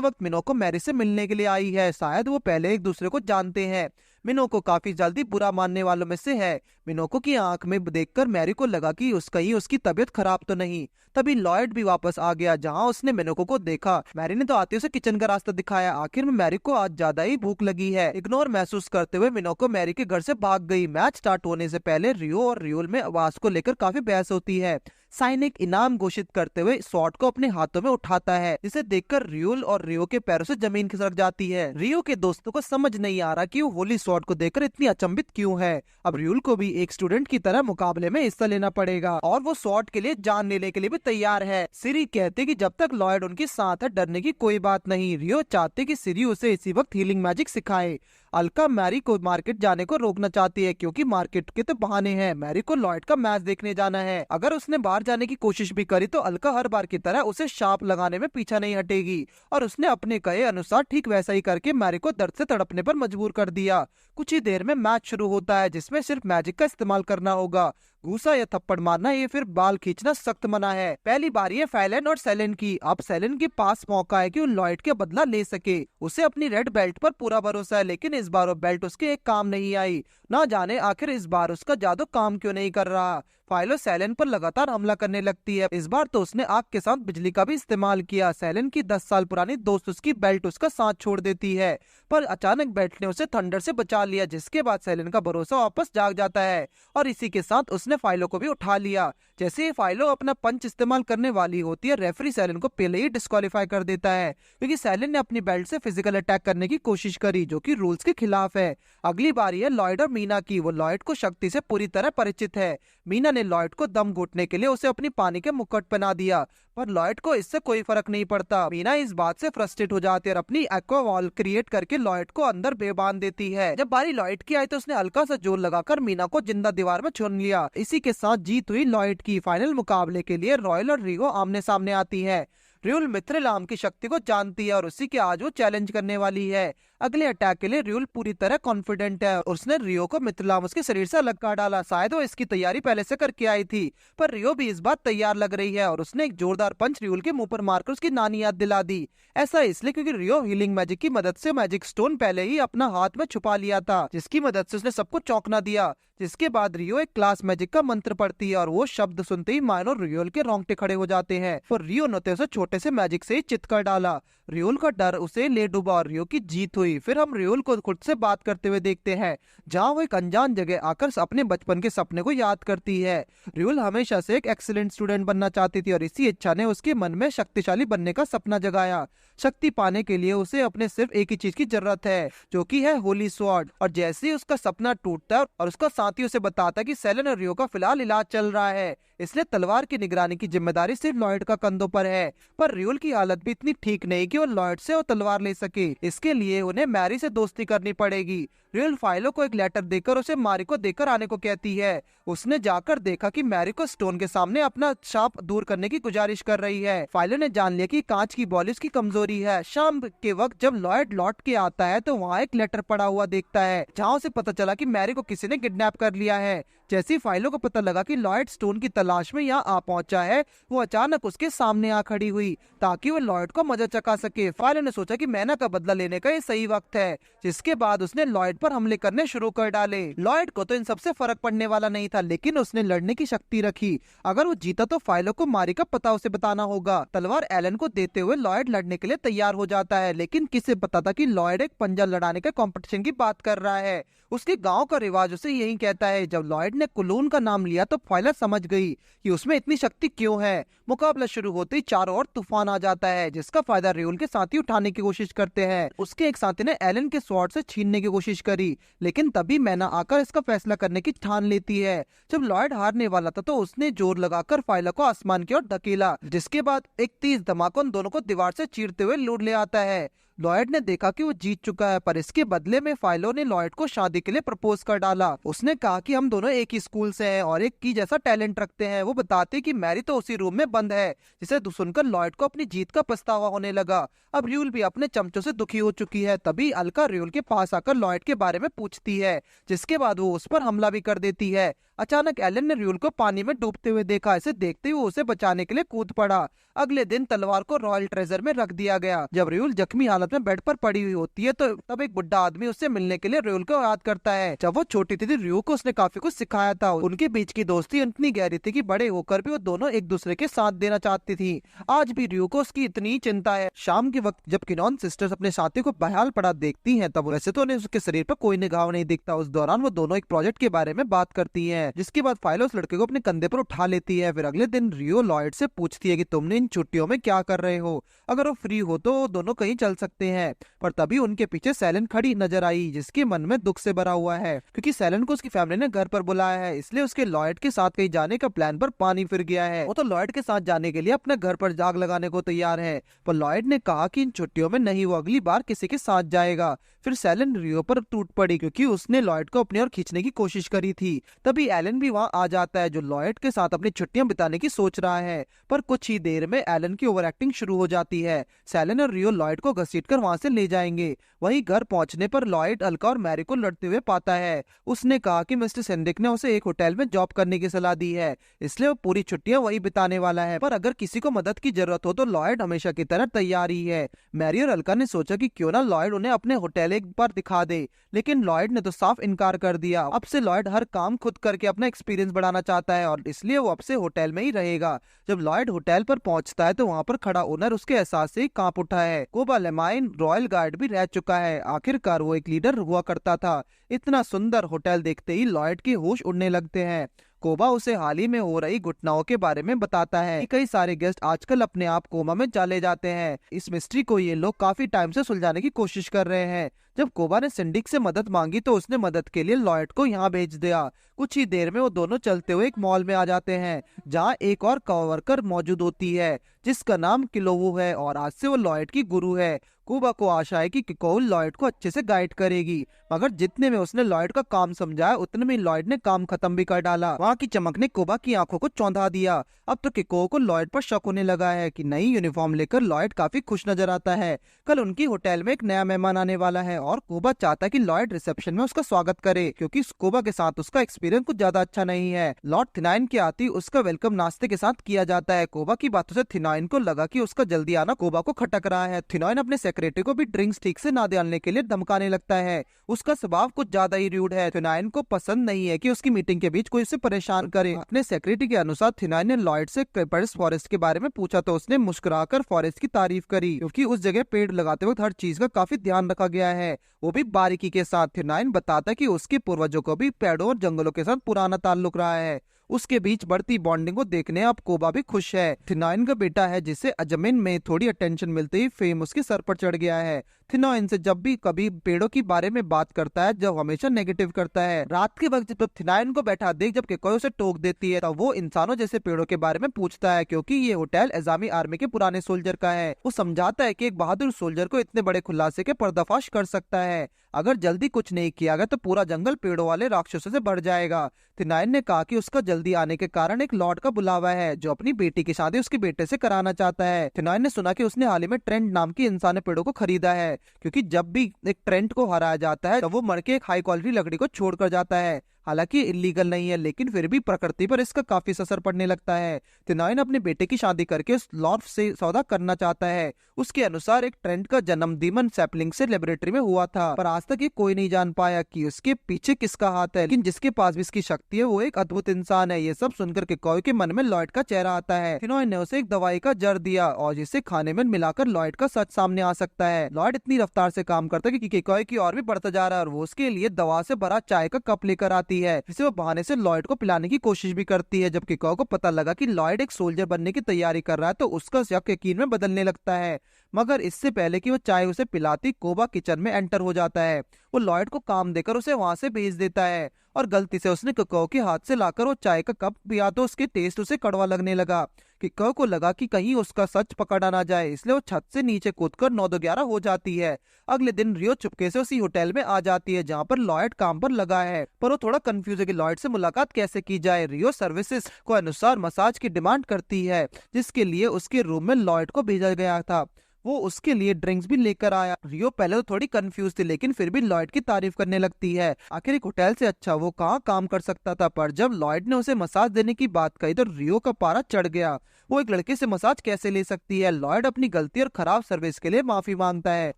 वक्त मिनोको मैरी से मिलने के लिए आई है। शायद वो पहले एक दूसरे को जानते हैं। मिनोको काफी जल्दी बुरा मानने वालों में से है। मिनोको की आंख में देखकर मैरी को लगा कि उसकी तबीयत खराब तो नहीं। तभी लॉयड भी वापस आ गया जहां उसने मिनोको को देखा। मैरी ने तो आते उसे किचन का रास्ता दिखाया। आखिर में मैरी को आज ज्यादा ही भूख लगी है। इग्नोर महसूस करते हुए मिनोको मैरी के घर से भाग गई। मैच स्टार्ट होने से पहले रियो और रियोल में आवाज को लेकर काफी बहस होती है। साइनिक इनाम घोषित करते हुए स्वॉर्ड को अपने हाथों में उठाता है जिसे देखकर रियोल और रियो के पैरों से जमीन खिसक जाती है। रियो के दोस्तों को समझ नहीं आ रहा कि वो होली स्वॉर्ड को देखकर इतनी अचंभित क्यों है। अब रियोल को भी एक स्टूडेंट की तरह मुकाबले में हिस्सा लेना पड़ेगा और वो स्वॉर्ड के लिए जान लेने के लिए भी तैयार है। सिरी कहते कि जब तक लॉयड उनके साथ है डरने की कोई बात नहीं। रियो चाहते कि सिरी उसे इसी वक्त हीलिंग मैजिक सिखाए। अलका मैरी को मार्केट जाने को रोकना चाहती है क्योंकि मार्केट के तो बहाने हैं। मैरी को लॉयड का मैच देखने जाना है। अगर उसने बाहर जाने की कोशिश भी करी तो अलका हर बार की तरह उसे शाप लगाने में पीछा नहीं हटेगी और उसने अपने कहे अनुसार ठीक वैसा ही करके मैरी को दर्द से तड़पने पर मजबूर कर दिया। कुछ ही देर में मैच शुरू होता है जिसमें सिर्फ मैजिक का इस्तेमाल करना होगा। घूसा या थप्पड़ मारना ये फिर बाल खींचना सख्त मना है। पहली बारी है फैलन और सेलेन की। अब सेलेन के पास मौका है कि वो लॉयड के बदला ले सके। उसे अपनी रेड बेल्ट पर पूरा भरोसा है लेकिन इस बार वो बेल्ट उसके एक काम नहीं आई। ना जाने आखिर इस बार उसका जादू काम क्यों नहीं कर रहा। फाइलो सेलेन पर लगातार हमला करने लगती है। इस बार तो उसने आग के साथ बिजली का भी इस्तेमाल किया। सेलेन की 10 साल पुरानी दोस्त उसकी बेल्ट उसका साथ छोड़ देती है पर अचानक बेल्ट ने उसे थंडर से बचा लिया जिसके बाद सेलेन का भरोसा वापस जाग जाता है और इसी के साथ उसने फाइलो को भी उठा लिया। जैसे ही फाइलो अपना पंच इस्तेमाल करने वाली होती है रेफरी सेलेन को पहले ही डिस्क्वालीफाई कर देता है क्योंकि सेलेन ने अपनी बेल्ट से फिजिकल अटैक करने की कोशिश करी जो कि रूल्स के खिलाफ है। अगली बारी है लॉयड और मीना की। वो लॉयड को शक्ति से पूरी तरह परिचित है। मीना ने लॉयड को दम घुटने के लिए उसे अपनी पानी के मुकुट पहना दिया पर लॉयड को इससे कोई फर्क नहीं पड़ता। मीना इस बात से फ्रस्ट्रेट हो जाती है और अपनी एक्वा वॉल क्रिएट करके लॉयड को अंदर बेबान देती है। जब बारी लॉयड की आई तो उसने हल्का सा जोर लगाकर मीना को जिंदा दीवार में चुन लिया। इसी के साथ जीत हुई लॉयड की। फाइनल मुकाबले के लिए रॉयल और रियो आमने सामने आती है। रियोल मित्रिल आर्म की शक्ति को जानती है और उसी के आज वो चैलेंज करने वाली है। अगले अटैक के लिए रियोल पूरी तरह कॉन्फिडेंट है और उसने रियो को मित्रिल आर्म उसके शरीर से अलग काट डाला। शायद वो इसकी तैयारी पहले से करके आई थी पर रियो भी इस बार तैयार लग रही है और उसने एक जोरदार पंच रियोल के मुंह पर मारकर उसकी नानी याद दिला दी। ऐसा इसलिए क्योंकि रियो हीलिंग मैजिक की मदद से मैजिक स्टोन पहले ही अपना हाथ में छुपा लिया था जिसकी मदद से उसने सबको चौंकना दिया। जिसके बाद रियो एक क्लास मैजिक का मंत्र पढ़ती है और वो शब्द सुनते ही मायनो और रियोल के रोंगटे खड़े हो जाते हैं। पर रियो ने उसे छोटे से मैजिक से ही चित कर डाला। रियोल का डर उसे ले डूबा और रियो की जीत हुई। हुई। फिर हम रियोल को खुद से बात करते हुए देखते हैं, जहाँ वो एक अनजान जगह आकर अपने बचपन के सपने को याद करती है। रियोल हमेशा से एक एक्सीलेंट स्टूडेंट बनना चाहती थी और इसी इच्छा ने उसके मन में शक्तिशाली बनने का सपना जगाया। शक्ति पाने के लिए उसे अपने सिर्फ एक ही चीज की जरूरत है, जो कि है होली स्वॉर्ड। और जैसे ही उसका सपना टूटता है और उसका साथी उसे बताता है कि सेलेन और रियो का फिलहाल इलाज चल रहा है, इसलिए तलवार की निगरानी की जिम्मेदारी सिर्फ लॉयड का कंधों पर है। पर रियोल की हालत भी इतनी ठीक नहीं कि वो लॉयड से वो तलवार ले सके। इसके लिए उन्हें मैरी से दोस्ती करनी पड़ेगी। रियोल फाइलो को एक लेटर देकर उसे मारी को देकर आने को कहती है। उसने जाकर देखा कि मैरी को स्टोन के सामने अपना शाप दूर करने की गुजारिश कर रही है। फाइलो ने जान लिया कि कांच की बॉल उसकी कमजोरी है। शाम के वक्त जब लॉयड लौट के आता है तो वहाँ एक लेटर पड़ा हुआ देखता है, जहाँ उसे पता चला कि मैरी को किसी ने किडनैप कर लिया है। जैसे ही फाइलो को पता लगा कि लॉयड स्टोन की तलाश में यहाँ आ पहुंचा है, वो अचानक उसके सामने आ खड़ी हुई ताकि वो लॉयड को मजा चखा सके। फाइलो ने सोचा कि मैना का बदला लेने का ये सही वक्त है, जिसके बाद उसने लॉयड पर हमले करने शुरू कर डाले। लॉयड को तो इन सबसे फर्क पड़ने वाला नहीं था, लेकिन उसने लड़ने की शक्ति रखी। अगर वो जीता तो फाइलो को मारी का पता उसे बताना होगा। तलवार एलन को देते हुए लॉयड लड़ने के लिए तैयार हो जाता है, लेकिन किसे पता था कि लॉयड एक पंजा लड़ाने के कंपटीशन की बात कर रहा है। उसके गांव का रिवाज उसे यही कहता है। जब लॉयड ने कुलून का नाम लिया तो फाइलर समझ गई कि उसमें इतनी शक्ति क्यों है। मुकाबला शुरू होते ही चारों ओर तूफान आ जाता है, जिसका फायदा रियोल के साथी उठाने की कोशिश करते हैं। उसके एक साथी ने एलन के स्वॉर्ड से छीनने की कोशिश करी, लेकिन तभी मैना आकर इसका फैसला करने की ठान लेती है। जब लॉयड हारने वाला था तो उसने जोर लगाकर फाइलर को आसमान की ओर धकेला, जिसके बाद एक तेज धमाका उन दोनों को दीवार से चीरते हुए लूट ले आता है। लॉयड ने देखा कि वो जीत चुका है, पर इसके बदले में फाइलो ने लॉयड को शादी के लिए प्रपोज कर डाला। उसने कहा कि हम दोनों एक ही स्कूल से हैं और एक की जैसा टैलेंट रखते हैं। वो बताते कि मैरी तो उसी रूम में बंद है, जिसे सुनकर लॉयड को अपनी जीत का पछतावा होने लगा। अब रियोल भी अपने चमचों से दुखी हो चुकी है। तभी अलका रियोल के पास आकर लॉयड के बारे में पूछती है, जिसके बाद वो उस पर हमला भी कर देती है। अचानक एलन ने रियोल को पानी में डूबते हुए देखा। इसे देखते हुए उसे बचाने के लिए कूद पड़ा। अगले दिन तलवार को रॉयल ट्रेजर में रख दिया गया। जब रियोल जख्मी हालत में बेड पर पड़ी हुई होती है तो तब एक बुढ़ा आदमी उससे मिलने के लिए रियोल को याद करता है। जब वो छोटी थी रियो को उसने काफी कुछ सिखाया था। उनके बीच की दोस्ती इतनी गहरी थी कि बड़े होकर भी वो दोनों एक दूसरे के साथ देना चाहती थी। आज भी रियो को उसकी इतनी चिंता है। शाम के वक्त जब किनॉन सिस्टर्स अपने साथी को बहाल पड़ा देखती हैं, तब वैसे तो उन्हें उसके शरीर पर कोई निगाह नहीं दिखता। उस दौरान वो दोनों एक प्रोजेक्ट के बारे में बात करती हैं, जिसके बाद फाइलो उस लड़के को अपने कंधे पर उठा लेती है। फिर अगले दिन रियो लॉयड से पूछती है कि तुमने इन छुट्टियों में क्या कर रहे हो, अगर वो फ्री हो तो दोनों कहीं चल सकते हैं। पर तभी उनके पीछे सेलन खड़ी नजर आई, जिसके मन में दुख से भरा हुआ है, क्योंकि सेलन को उसकी फैमिली ने घर पर बुलाया है। इसलिए उसके लॉयड के साथ कहीं जाने का प्लान पर पानी फिर गया है। वो तो लॉयड के साथ जाने के लिए अपने घर पर जाग लगाने को तैयार है, पर लॉयड ने कहा कि इन छुट्टियों में नहीं, वो अगली बार किसी के साथ जाएगा। फिर सेलन रियो पर टूट पड़ी, क्योंकि उसने लॉयड को अपनी ओर खींचने की कोशिश करी थी। तभी एलन भी वहाँ आ जाता है, जो लॉयड के साथ अपनी छुट्टियां बिताने की सोच रहा है। पर कुछ ही देर में एलन की ओवर एक्टिंग शुरू हो जाती है। सेलन और रियो लॉयड को घसीटकर वहां से ले जाएंगे। वहीं घर पहुंचने पर लॉयड अलका और मैरी को लड़ते हुए पाता है। उसने कहा कि मिस्टर सेंड्रिक ने उसे एक होटल में जॉब करने की सलाह दी है, इसलिए वो पूरी छुट्टियां वही बिताने वाला है। पर अगर किसी को मदद की जरूरत हो तो लॉयड हमेशा की तरह तैयार ही है। मैरी और अलका ने सोचा कि क्यों ना लॉयड उन्हें अपने होटल एक बार दिखा दे, लेकिन लॉयड ने तो साफ इनकार कर दिया। अब से लॉयड हर काम खुद करके अपना एक्सपीरियंस बढ़ाना चाहता है और इसलिए वो अब से होटल में ही रहेगा। जब लॉयड होटल पर पहुंचता है तो वहां पर खड़ा ओनर उसके एहसास से कांप उठा है। कोबा लेमाइन रॉयल गार्ड भी रह चुका है। आखिरकार वो एक लीडर हुआ करता था। इतना सुंदर होटल देखते ही लॉयड के होश उड़ने लगते हैं। कोबा उसे हाल ही में हो रही घटनाओं के बारे में बताता है कि कई सारे गेस्ट आजकल अपने आप कोमा में चले जाते हैं। इस मिस्ट्री को ये लोग काफी टाइम से सुलझाने की कोशिश कर रहे हैं। जब कोबा ने सिंडिक से मदद मांगी तो उसने मदद के लिए लॉयड को यहाँ भेज दिया। कुछ ही देर में वो दोनों चलते हुए एक मॉल में आ जाते हैं, जहाँ एक और कोवर्कर मौजूद होती है, जिसका नाम किलोवू है और आज से वो लॉयड की गुरु है। कोबा को आशा है कि किकोल लॉयड को अच्छे से गाइड करेगी, मगर जितने में उसने लॉयड का काम समझाया उतने में लॉयड ने काम खत्म भी कर डाला। वहाँ की चमक ने कोबा की आंखों को चौंधा दिया। अब तो किको को लॉयड पर शक होने लगा है कि नई यूनिफॉर्म लेकर लॉयड काफी खुश नजर आता है। कल उनकी होटल में एक नया मेहमान आने वाला है और कोबा चाहता है कि लॉयड रिसेप्शन में उसका स्वागत करे, क्योंकि कोबा के साथ उसका एक्सपीरियंस कुछ ज्यादा अच्छा नहीं है। लॉर्ड थिनाइन के आते ही उसका वेलकम नाश्ते के साथ किया जाता है। कोबा की बातों से थिनाइन को लगा कि उसका जल्दी आना कोबा को खटक रहा है। थिनाइन अपने सेक्रेटरी को भी ड्रिंक्स ठीक से ना डालने के लिए धमकाने लगता है। उसका स्वभाव कुछ ज्यादा ही रूड है। थिनाइन को पसंद नहीं है कि उसकी मीटिंग के बीच कोई उसे परेशान करे। अपने सेक्रेटरी के अनुसार थिनाइन ने लॉयड से क्रेपर्स फॉरेस्ट के बारे में पूछा तो उसने मुस्कुराकर फॉरेस्ट की तारीफ करी, क्योंकि उस जगह पेड़ लगाते वक्त हर चीज का काफी ध्यान रखा गया है। वो भी बारीकी के साथ। थिनाइन बताता है कि उसके पूर्वजों को भी पेड़ों और जंगलों के साथ पुराना ताल्लुक रहा है। उसके बीच बढ़ती बॉन्डिंग को देखने अब कोबा भी खुश है। थिनाइन का बेटा है जिसे अजमीन में थोड़ी अटेंशन मिलते ही फेम उसके सर पर चढ़ गया है। थिनाइन से जब भी कभी पेड़ों के बारे में बात करता है, जब हमेशा नेगेटिव करता है। रात के वक्त जब थिनाइन को बैठा देख जब केकोय उसे टोक देती है, तब वो इंसानों जैसे पेड़ों के बारे में पूछता है, क्योंकि ये होटल एजामी आर्मी के पुराने सोल्जर का है। वो समझाता है कि एक बहादुर सोल्जर को इतने बड़े खुलासे के पर्दाफाश कर सकता है। अगर जल्दी कुछ नहीं किया गया तो पूरा जंगल पेड़ों वाले राक्षसों से भर जाएगा। थिनाइन ने कहा कि उसका जल्दी आने के कारण एक लॉर्ड का बुलावा है जो अपनी बेटी की शादी उसके बेटे से कराना चाहता है। थिनाइन ने सुना कि उसने हाल ही में ट्रेंट नाम की इंसानी पेड़ों को खरीदा है, क्योंकि जब भी एक ट्रेंट को हराया जाता है तो वो मर के एक हाई क्वालिटी लकड़ी को छोड़कर जाता है। हालांकि इलीगल नहीं है, लेकिन फिर भी प्रकृति पर इसका काफी असर पड़ने लगता है। थिनाइन अपने बेटे की शादी करके उस लॉर्ड से सौदा करना चाहता है। उसके अनुसार एक ट्रेंट का जन्म दीमन सैपलिंग से लेबोरेटरी में हुआ था, पर आज तक ये कोई नहीं जान पाया कि उसके पीछे किसका हाथ है। लेकिन जिसके पास भी इसकी शक्ति है वो एक अद्भुत इंसान है। ये सब सुनकर केकोय के मन में लॉयड का चेहरा आता है। थिनाइन ने उसे एक दवाई का जर दिया और जिसे खाने में मिलाकर लॉयड का सच सामने आ सकता है। लॉयड इतनी रफ्तार से काम करता है कि केकोय की और भी बढ़ता जा रहा है और वो उसके लिए दवा से भरा चाय का कप लेकर आती है, जिसे वो बहाने से लॉयड को पिलाने की कोशिश भी करती है। जब केकोय को पता लगा कि लॉयड एक सोल्जर बनने की तैयारी कर रहा है तो उसका शक यकीन में बदलने लगता है। मगर इससे पहले कि वो चाय उसे पिलाती, कोबा किचन में एंटर हो जाता है। वो लॉयड को काम देकर उसे वहां से भेज देता है और गलती से उसने केकोय के हाथ से लाकर वो चाय का कप पिया तो उसके टेस्ट उसे कड़वा लगने लगा। केकोय को लगा कि कहीं उसका सच पकड़ा ना जाए, इसलिए वो छत से नीचे कूदकर 9-11 हो जाती है। अगले दिन रियो चुपके से उसी होटल में आ जाती है जहाँ पर लॉयड काम पर लगा है, पर वो थोड़ा कंफ्यूज है कि लॉयड से मुलाकात कैसे की जाए। रियो सर्विसेज को अनुसार मसाज की डिमांड करती है, जिसके लिए उसके रूम में लॉयड को भेजा गया था। वो उसके लिए ड्रिंक्स भी लेकर आया। रियो पहले तो थोड़ी कंफ्यूज थी, लेकिन फिर भी लॉयड की तारीफ करने लगती है। आखिर एक होटल से अच्छा वो कहाँ काम कर सकता था। पर जब लॉयड ने उसे मसाज देने की बात कही तो रियो का पारा चढ़ गया। वो एक लड़के से मसाज कैसे ले सकती है। लॉयड अपनी गलती और खराब सर्विस के लिए माफी मांगता है।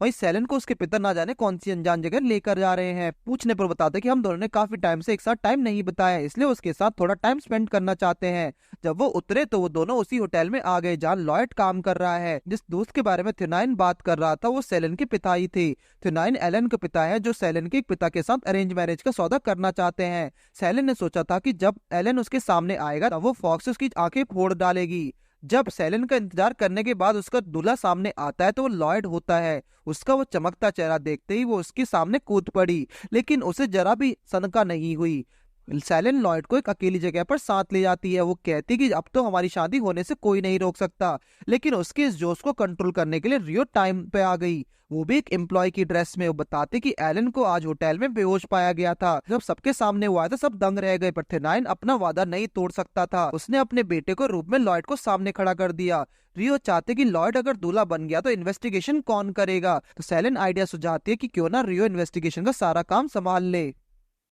वहीं सेलन को उसके पिता ना जाने कौन सी अनजान जगह लेकर जा रहे हैं। पूछने पर बताते हैं कि हम दोनों ने काफी टाइम से एक साथ टाइम नहीं बिताया, इसलिए उसके साथ थोड़ा टाइम स्पेंड करना चाहते हैं। जब वो उतरे तो वो दोनों उसी होटल में आ गए जहाँ लॉयड काम कर रहा है। जिस दोस्त के बारे में थिनाइन बात कर रहा था वो सेलन के पिता ही थे। थिनाइन एलन के पिता है जो सेलन के एक पिता के साथ अरेंज मैरिज का सौदा करना चाहते हैं। सेलन ने सोचा था कि जब एलन उसके सामने आएगा तब वो फॉक्स उसकी आंखें फोड़ डालेगी। जब सेलन का इंतजार करने के बाद उसका दूल्हा सामने आता है तो वो लॉयड होता है। उसका वो चमकता चेहरा देखते ही वो उसके सामने कूद पड़ी, लेकिन उसे जरा भी सनका नहीं हुई। सेलन लॉयड को एक अकेली जगह पर साथ ले जाती है। वो कहती कि अब तो हमारी शादी होने से कोई नहीं रोक सकता, लेकिन उसके इस जोश को कंट्रोल करने के लिए रियो टाइम पे आ गई, वो भी एक एम्प्लॉय की ड्रेस में। वो बताते कि एलन को आज होटल में बेहोश पाया गया था। जब सबके सामने हुआ था सब दंग रह गए, पर थिनाइन अपना वादा नहीं तोड़ सकता था। उसने अपने बेटे को रूप में लॉयड को सामने खड़ा कर दिया। रियो चाहते कि लॉयड अगर दूल्हा बन गया तो इन्वेस्टिगेशन कौन करेगा, तो सेलन आइडिया सुझाती है कि क्यों ना रियो इन्वेस्टिगेशन का सारा काम संभाल ले।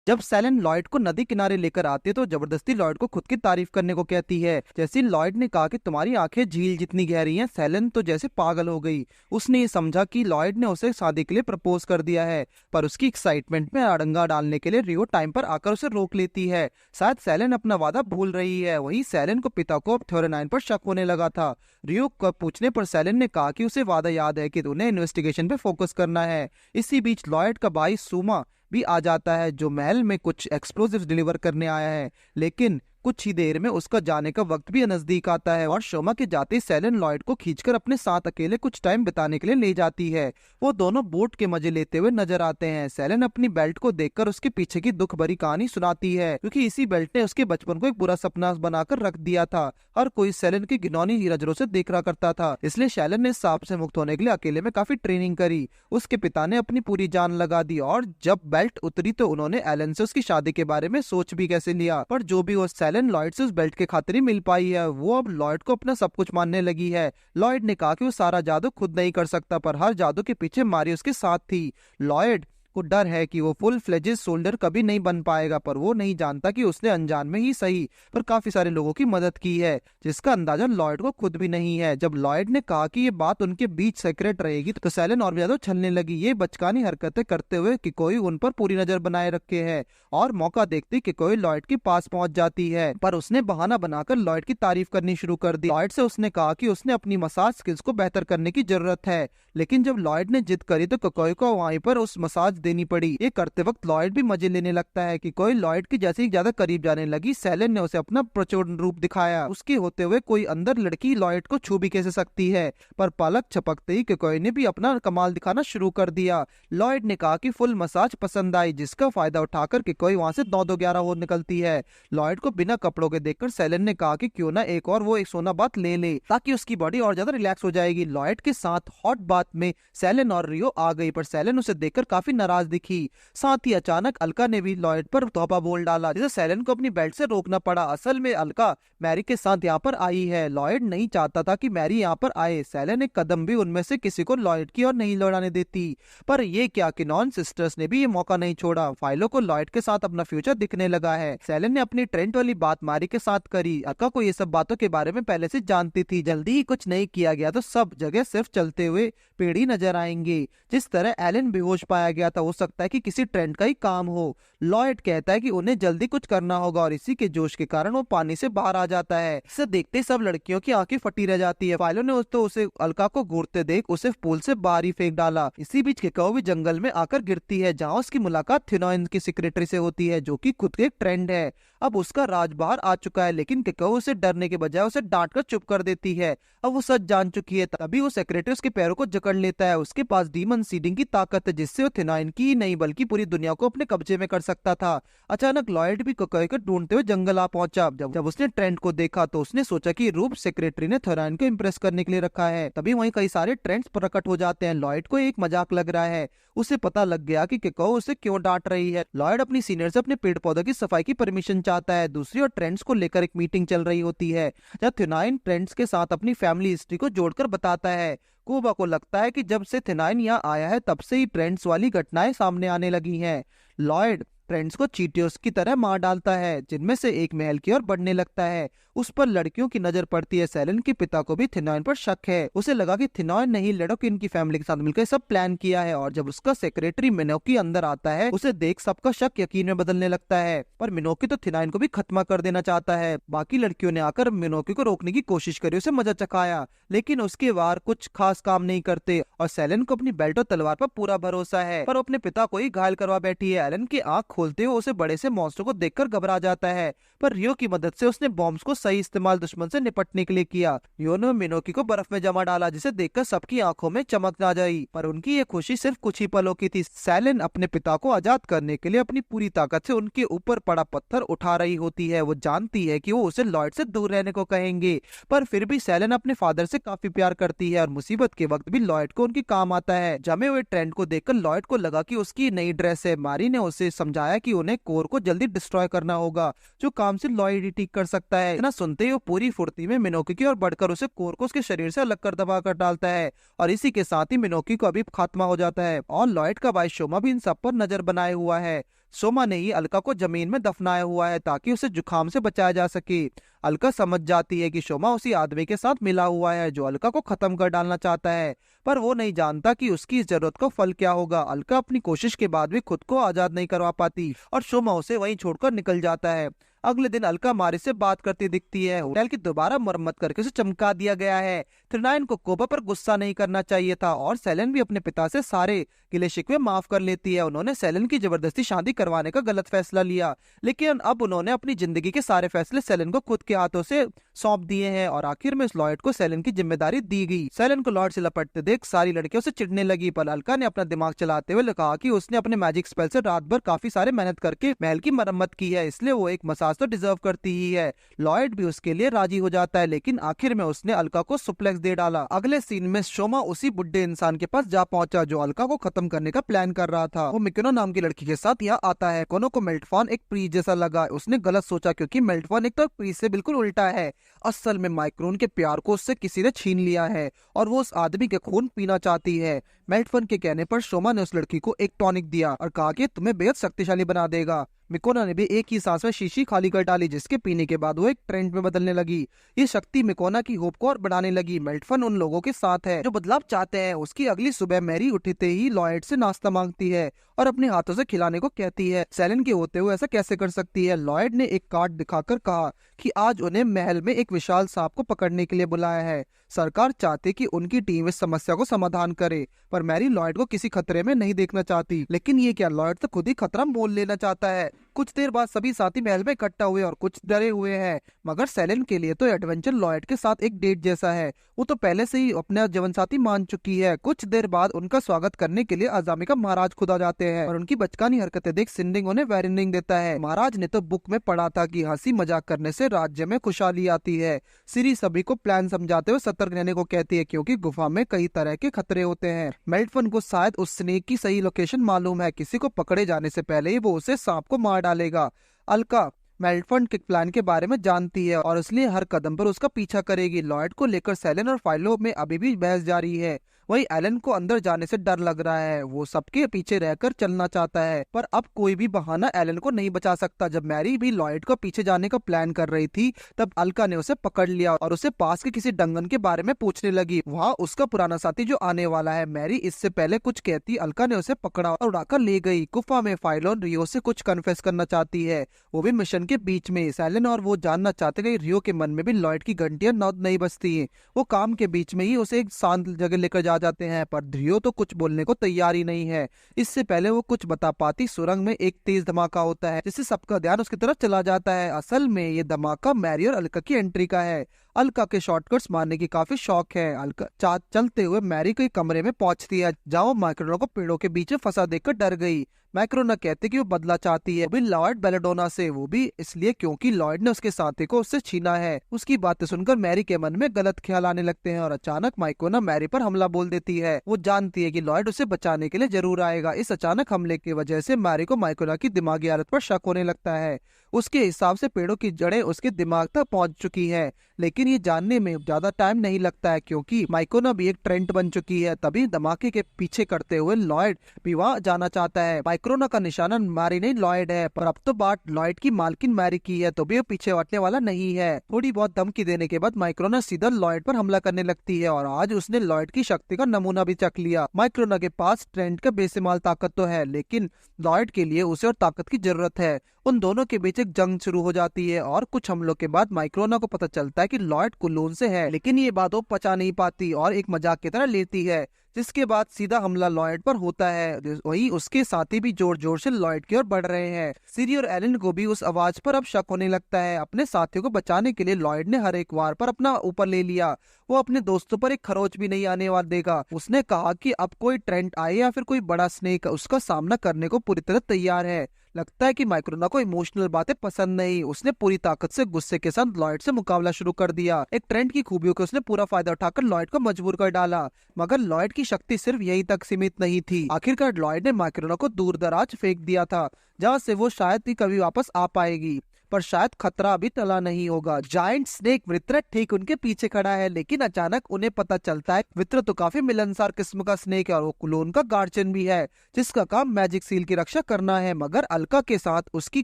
जब सेलन लॉयड को नदी किनारे लेकर आती है तो जबरदस्ती लॉयड को खुद की तारीफ करने को कहती है। जैसे लॉयड ने कहा कि तुम्हारी आंखें झील जितनी गहरी हैं, सेलन तो जैसे पागल हो गई। उसने ये समझा कि लॉयड ने उसे शादी के लिए प्रपोज कर दिया है, पर उसकी एक्साइटमेंट में अड़ंगा डालने के लिए रियो टाइम पर आकर उसे रोक लेती है। शायद सेलन अपना वादा भूल रही है। वहीं सेलन को पिता को अब थ्योरनाइन पर शक होने लगा था। रियो को पूछने पर सेलन ने कहा कि उसे वादा याद है कि उन्हें इन्वेस्टिगेशन पे फोकस करना है। इसी बीच लॉयड का भाई सुमा भी आ जाता है, जो महल में कुछ एक्सप्लोजिव्स डिलीवर करने आया है। लेकिन कुछ ही देर में उसका जाने का वक्त भी नजदीक आता है और शोमा के जाते ही सेलन लॉयड को खींचकर अपने साथ अकेले कुछ टाइम बिताने के लिए ले जाती है। वो दोनों बोट के मजे लेते हुए नजर आते हैं। सेलन अपनी बेल्ट को देखकर उसके पीछे की दुख भरी कहानी सुनाती है, क्योंकि इसी बेल्ट ने उसके बचपन को एक बुरा सपना बनाकर रख दिया था। हर कोई सेलन की घिनौनी नजरों से देख रहा करता था, इसलिए सेलन ने सांप से मुक्त होने के लिए अकेले में काफी ट्रेनिंग करी। उसके पिता ने अपनी पूरी जान लगा दी और जब बेल्ट उतरी तो उन्होंने एलन से उसकी शादी के बारे में सोच भी कैसे लिया। पर जो भी वो सेलन लॉयड से उस बेल्ट के खातिर ही मिल पाई है। वो अब लॉयड को अपना सब कुछ मानने लगी है। लॉयड ने कहा कि वो सारा जादू खुद नहीं कर सकता, पर हर जादू के पीछे मारी उसके साथ थी। लॉयड को डर है कि वो फुल फ्लेजेड सोल्जर कभी नहीं बन पाएगा, पर वो नहीं जानता कि उसने अनजान में ही सही पर काफी सारे लोगों की मदद की है, जिसका अंदाजा लॉयड को खुद भी नहीं है। जब लॉयड ने कहा कि ये बात उनके बीच सीक्रेट रहेगी तो सेलेन और भी ज्यादा छलने लगी, ये बचकानी हरकतें करते हुए कि कोई उन पर पूरी नजर बनाए रखे है, और मौका देखते कि कोई लॉयड के पास पहुंच जाती है। पर उसने बहाना बनाकर लॉयड की तारीफ करनी शुरू कर दी। लॉयड से उसने कहा कि उसने अपनी मसाज स्किल्स को बेहतर करने की जरूरत है, लेकिन जब लॉयड ने जिद करी तो कोकोई को वहीं पर उस मसाज देनी पड़ी। ये करते वक्त लॉयड भी मजे लेने लगता है कि कोई लॉयड की जैसे ही ज्यादा करीब जाने लगी, सेलेन ने उसे अपना प्रचंड रूप दिखाया। उसके होते हुए कोई अंदर लड़की लॉयड को छू भी कैसे सकती है, पर पलक झपकते ही कोकोई ने भी अपना कमाल दिखाना शुरू कर दिया। लॉयड ने कहा कि फुल मसाज पसंद आई, जिसका फायदा उठाकर कोई वहां से 9-2-11 हो निकलती है। लॉयड को बिना कपड़ों के देखकर सेलेन ने कहा कि क्यों ना एक और वो एक सोना बात ले ले, ताकि उसकी बॉडी और ज्यादा रिलैक्स हो जाएगी। लॉयड के साथ हॉट बात में सेलेन और रियो आ गई, पर सेलेन उसे देखकर काफी नाराज दिखी। साथ ही अचानक अलका ने भी लॉयड पर तोहफा बोल डाला, जिसे सेलेन को अपनी बेल्ट से रोकना पड़ा। असल में अलका मैरी के साथ यहाँ पर आई है। लॉयड नहीं चाहता था कि मैरी यहाँ पर आए। सेलेन एक कदम भी उनमें से किसी को लॉयड की और नहीं लौटाने देती, पर ये क्या कि नॉन सिस्टर्स ने भी ये मौका नहीं छोड़ा। फाइलों को लॉयड के साथ अपना फ्यूचर दिखने लगा है। सेलेन ने अपनी ट्रेंट वाली बात मैरी के साथ करी। अलका को ये सब बातों के बारे में पहले से जानती थी। जल्दी ही कुछ नहीं किया गया तो सब जगह सिर्फ चलते हुए पेड़ ही नजर आएंगे। जिस तरह एलन बेहोश पाया गया था, हो सकता है कि किसी ट्रेंड का ही काम हो। लॉयड कहता है कि उन्हें जल्दी कुछ करना होगा, और इसी के जोश के कारण वो पानी से बाहर आ जाता है। इसे देखते सब लड़कियों की आंखें फटी रह जाती है। फाइलों ने तो उसे अलका को घूरते देख उसे पूल से बाहर ही फेंक डाला। इसी बीच केकाओ भी जंगल में आकर गिरती है, जहाँ उसकी मुलाकात थिनोइन की सेक्रेटरी से होती है, जो कि खुद के एक ट्रेंड है। अब उसका राज बाहर आ चुका है, लेकिन केकाओ उसे डरने के बजाय उसे डांट कर चुप कर देती है। अब वो सच जान चुकी है। तभी वो सेक्रेटरी उसके पैरों को जकड़ लेता है। उसके पास डीमन सीडिंग की ताकत है, जिससे वो थिनोइन की ही नहीं बल्कि पूरी दुनिया को अपने कब्जे में कर सकता था। अचानक लॉयड भी कोकोई को ढूंढते हुए जंगल आ पहुंचा। जब उसने ट्रेंड को देखा तो उसने सोचा कि रूप सेक्रेटरी ने थिनोइन को इम्प्रेस करने के लिए रखा है। तभी वहीं कई सारे ट्रेंड्स प्रकट हो जाते हैं। लॉयड को एक मजाक लग रहा है। उसे पता लग गया कि केकाओ उसे क्यों डांट रही है। लॉयड अपनी सीनियर से अपने पेड़ पौधों की सफाई की परमिशन चाहता है। दूसरी ओर ट्रेंड्स को लेकर एक मीटिंग चल रही होती है, जब थिनाइन ट्रेंड्स के साथ अपनी फैमिली हिस्ट्री को जोड़कर बताता है। कोबा को लगता है कि जब से थिनाइन यहाँ आया है तब से ही ट्रेंड्स वाली घटनाएं सामने आने लगी हैं। लॉयड ट्रेंड्स को चीटियों की तरह मार डालता है, जिनमें से एक महल की ओर बढ़ने लगता है। उस पर लड़कियों की नजर पड़ती है। सेलेन के पिता को भी थिनोइन पर शक है। उसे लगा कि थिनोइन ने ही लड़किन की फैमिली के साथ मिलकर सब प्लान किया है, और जब उसका सेक्रेटरी मिनोकी अंदर आता है, उसे देख सबका शक यकीन में बदलने लगता है। पर मिनोकी तो थिनोइन को भी खत्म कर देना चाहता है। बाकी लड़कियों ने आकर मिनोकी को रोकने की कोशिश करी, उसे मजा चखाया, लेकिन उसके वार कुछ खास काम नहीं करते। और सेलेन को अपनी बेल्ट और तलवार पर पूरा भरोसा है, पर अपने पिता को ही घायल करवा बैठी है। एलन की आंख खोलते हुए उसे बड़े से मॉन्स्टर को देखकर घबरा जाता है, पर रियो की मदद से उसने बॉम्ब्स को सही इस्तेमाल दुश्मन से निपटने के लिए किया। रियो ने मिनोकी को बर्फ में जमा डाला, जिसे देखकर सबकी आंखों में चमक आ जाई, पर उनकी ये खुशी सिर्फ कुछ ही पलों की थी। सेलेन अपने पिता को आजाद करने के लिए अपनी पूरी ताकत से उनके ऊपर पड़ा पत्थर उठा रही होती है। वो जानती है कि वो उसे लॉयड से दूर रहने को कहेंगे, पर फिर भी सेलेन अपने फादर से काफी प्यार करती है, और मुसीबत के वक्त भी लॉयड को उनकी काम आता है। जमे हुए ट्रेंड को देखकर लॉयड को लगा कि उसकी नई ड्रेस है। मारी ने उसे समझाया कि उन्हें कोर को जल्दी डिस्ट्रॉय करना होगा, जो काम से लॉयड ही ठीक कर सकता है। इतना सुनते ही वो पूरी फुर्ती में मिनोकी की ओर बढ़कर उसे कोर को उसके शरीर से अलग कर दबा कर डालता है, और इसी के साथ ही मिनोकी को अभी खात्मा हो जाता है। और लॉयड का भाई शोमा भी इन सब पर नजर बनाए हुआ है। सोमा ने ही अलका को जमीन में दफनाया हुआ है, ताकि उसे जुकाम से बचाया जा सके। अलका समझ जाती है कि शोमा उसी आदमी के साथ मिला हुआ है जो अलका को खत्म कर डालना चाहता है, पर वो नहीं जानता कि उसकी इस जरूरत का फल क्या होगा। अलका अपनी कोशिश के बाद भी खुद को आजाद नहीं करवा पाती, और शोमा उसे वहीं छोड़कर निकल जाता है। अगले दिन अलका मारी से बात करती दिखती है। होटल की दोबारा मरम्मत करके उसे चमका दिया गया है। थिनाइन को कोबा पर गुस्सा नहीं करना चाहिए था, और सेलेन भी अपने पिता से सारे गिले शिकवे माफ कर लेती है। उन्होंने सेलेन की जबरदस्ती शादी करवाने का गलत फैसला लिया, लेकिन अब उन्होंने अपनी जिंदगी के सारे फैसले सेलेन को खुद के हाथों से सौंप दिए हैं, और आखिर में इस लॉयड को सेलेन की जिम्मेदारी दी गई। सेलेन को लॉर्ड से लपटते देख सारी लड़कियों से चिढ़ने लगी, पर अलका ने अपना दिमाग चलाते हुए कहा कि उसने अपने मैजिक स्पेल से रात भर काफी सारे मेहनत करके महल की मरम्मत की है, इसलिए वो एक मसाज तो डिजर्व करती ही है। लॉयड भी उसके लिए राजी हो जाता है, लेकिन आखिर में उसने अलका को सुप्लेक्स दे डाला। अगले सीन में शोमा उसी बुड्ढे इंसान के पास जा पहुंचा जो अलका को खत्म करने का प्लान कर रहा था। वो मिकिनो नाम की लड़की के साथ यहाँ आता है। कोनो को मेल्टफॉन एक प्रीस्ट जैसा लगा। उसने गलत सोचा, क्योंकि मेल्टफॉन एक तो प्रीस्ट से बिल्कुल उल्टा है। असल में माइक्रोन के प्यार को उससे किसी ने छीन लिया है और वो उस आदमी के खून पीना चाहती है। मेल्टन के कहने पर शोमा ने उस लड़की को एक टॉनिक दिया और कहा कि तुम्हें बेहद शक्तिशाली बना देगा। मिकोना ने भी एक ही सांस में शीशी खाली कर डाली, जिसके पीने के बाद वो एक ट्रेंड में बदलने लगी। ये शक्ति मिकोना की होप को और बढ़ाने लगी। मेल्टन उन लोगों के साथ है जो बदलाव चाहते हैं। उसकी अगली सुबह मैरी उठते ही लॉयड से नाश्ता मांगती है और अपने हाथों से खिलाने को कहती है। सेलेन के होते हुए ऐसा कैसे कर सकती है? लॉयड ने एक कार्ड दिखाकर कहा कि आज उन्हें महल में एक विशाल सांप को पकड़ने के लिए बुलाया है। सरकार चाहती कि उनकी टीम इस समस्या को समाधान करे, पर मैरी लॉयड को किसी खतरे में नहीं देखना चाहती। लेकिन ये क्या, लॉयड तो खुद ही खतरा मोल लेना चाहता है। कुछ देर बाद सभी साथी महल में इकट्ठा हुए और कुछ डरे हुए हैं, मगर सेलेन के लिए तो एडवेंचर लॉयड के साथ एक डेट जैसा है। वो तो पहले से ही अपना जीवन साथी मान चुकी है। कुछ देर बाद उनका स्वागत करने के लिए अजामिका महाराज खुद आ जाते हैं और उनकी बचकानी हरकतें देख सिंडिंग उन्हें वार्निंग देता है। महाराज ने तो बुक में पढ़ा था कि हंसी मजाक करने से राज्य में खुशहाली आती है। सिरी सभी को प्लान समझाते हुए सतर्क रहने को कहती है, क्योंकि गुफा में कई तरह के खतरे होते हैं। मेल्टन को शायद उस स्नेक की सही लोकेशन मालूम है। किसी को पकड़े जाने से पहले ही वो उसे सांप को मार डालेगा। अलका मेल्टन के प्लान के बारे में जानती है और इसलिए हर कदम पर उसका पीछा करेगी। लॉयड को लेकर सेलेन और फाइलो में अभी भी बहस जारी है। वही एलन को अंदर जाने से डर लग रहा है। वो सबके पीछे रहकर चलना चाहता है, पर अब कोई भी बहाना एलन को नहीं बचा सकता। जब मैरी भी लॉयड को पीछे जाने का प्लान कर रही थी, तब अलका ने उसे पकड़ लिया और उसे पास के किसी डंगन के बारे में पूछने लगी। वहाँ उसका पुराना साथी जो आने वाला है। मैरी इससे पहले कुछ कहती, अलका ने उसे पकड़ा और उड़ाकर ले गई। गुफा में फाइलोन रियो से कुछ कन्फेस करना चाहती है, वो भी मिशन के बीच में। सेलेन और वो जानना चाहते कि रियो के मन में भी लॉयड की घंटियां नहीं बजती हैं। वो काम के बीच में ही उसे एक शांत जगह लेकर जाते हैं, पर रियो तो कुछ बोलने को तैयार ही नहीं है। इससे पहले वो कुछ बता पाती, सुरंग में एक तेज धमाका होता है जिससे सबका ध्यान उसकी तरफ चला जाता है। असल में ये धमाका मैरी और अलका की एंट्री का है। अलका के शॉर्टकट्स मारने की काफी शौक है। अलका चलते हुए मैरी के कमरे में पहुंचती है, जहाँ वो माइक्रोना को पेड़ों के बीच में फंसा देखकर डर गई। मैक्रोना कहते कि वो बदला चाहती है, वो भी लॉर्ड बेलेडोना से, वो भी इसलिए क्योंकि लॉर्ड ने उसके साथी को उससे छीना है। उसकी बातें सुनकर मैरी के मन में गलत ख्याल आने लगते हैं और अचानक माइक्रोना मैरी पर हमला बोल देती है। वो जानती है कि लॉर्ड उसे बचाने के लिए जरूर आएगा। इस अचानक हमले की वजह से मैरी को माइक्रोना की दिमागी हालत पर शक होने लगता है। उसके हिसाब से पेड़ों की जड़ें उसके दिमाग तक पहुंच चुकी है, लेकिन ये जानने में ज्यादा टाइम नहीं लगता है क्योंकि माइक्रोना भी एक ट्रेंड बन चुकी है। तभी धमाके के पीछे करते हुए लॉयड भी वहाँ जाना चाहता है। माइक्रोना का निशाना मैरी नहीं लॉयड है, पर अब तो बात लॉयड की मालकिन मैरी की है, तो भी वो पीछे हटने वाला नहीं है। थोड़ी बहुत धमकी देने के बाद माइक्रोना सीधा लॉयड पर हमला करने लगती है और आज उसने लॉयड की शक्ति का नमूना भी चख लिया। माइक्रोना के पास ट्रेंड का बेशुमार ताकत तो है, लेकिन लॉयड के लिए उसे और ताकत की जरूरत है। उन दोनों के बीच एक जंग शुरू हो जाती है और कुछ हमलों के बाद माइक्रोना को पता चलता है कि लॉयड कुलोन से है, लेकिन ये बात वो पचा नहीं पाती और एक मजाक की तरह लेती है, जिसके बाद सीधा हमला लॉयड पर होता है। वही उसके साथी भी जोर जोर से लॉयड की ओर बढ़ रहे हैं। सिरी और एलन को भी उस आवाज पर अब शक होने लगता है। अपने साथियों को बचाने के लिए लॉयड ने हर एक वार पर अपना ऊपर ले लिया। वो अपने दोस्तों पर एक खरोच भी नहीं आने वाला देगा। उसने कहा कि अब कोई ट्रेंड आए या फिर कोई बड़ा स्नेक उसका सामना करने को पूरी तरह तैयार है। लगता है कि माइक्रोना को इमोशनल बातें पसंद नहीं। उसने पूरी ताकत से गुस्से के साथ लॉयड से मुकाबला शुरू कर दिया। एक ट्रेंड की खूबियों को उसने पूरा फायदा उठाकर लॉयड को मजबूर कर डाला, मगर लॉयड की शक्ति सिर्फ यहीं तक सीमित नहीं थी। आखिरकार लॉयड ने माइक्रोना को दूर दराज फेंक दिया था, जहाँ से वो शायद ही कभी वापस आ पाएगी। पर शायद खतरा अभी टला नहीं होगा। जायंट स्नेक वृत्र ठीक उनके पीछे खड़ा है, लेकिन अचानक उन्हें पता चलता है वृत्र तो काफी मिलनसार किस्म का स्नेक है और वो क्लोन का गार्जियन भी है, जिसका काम मैजिक सील की रक्षा करना है। मगर अलका के साथ उसकी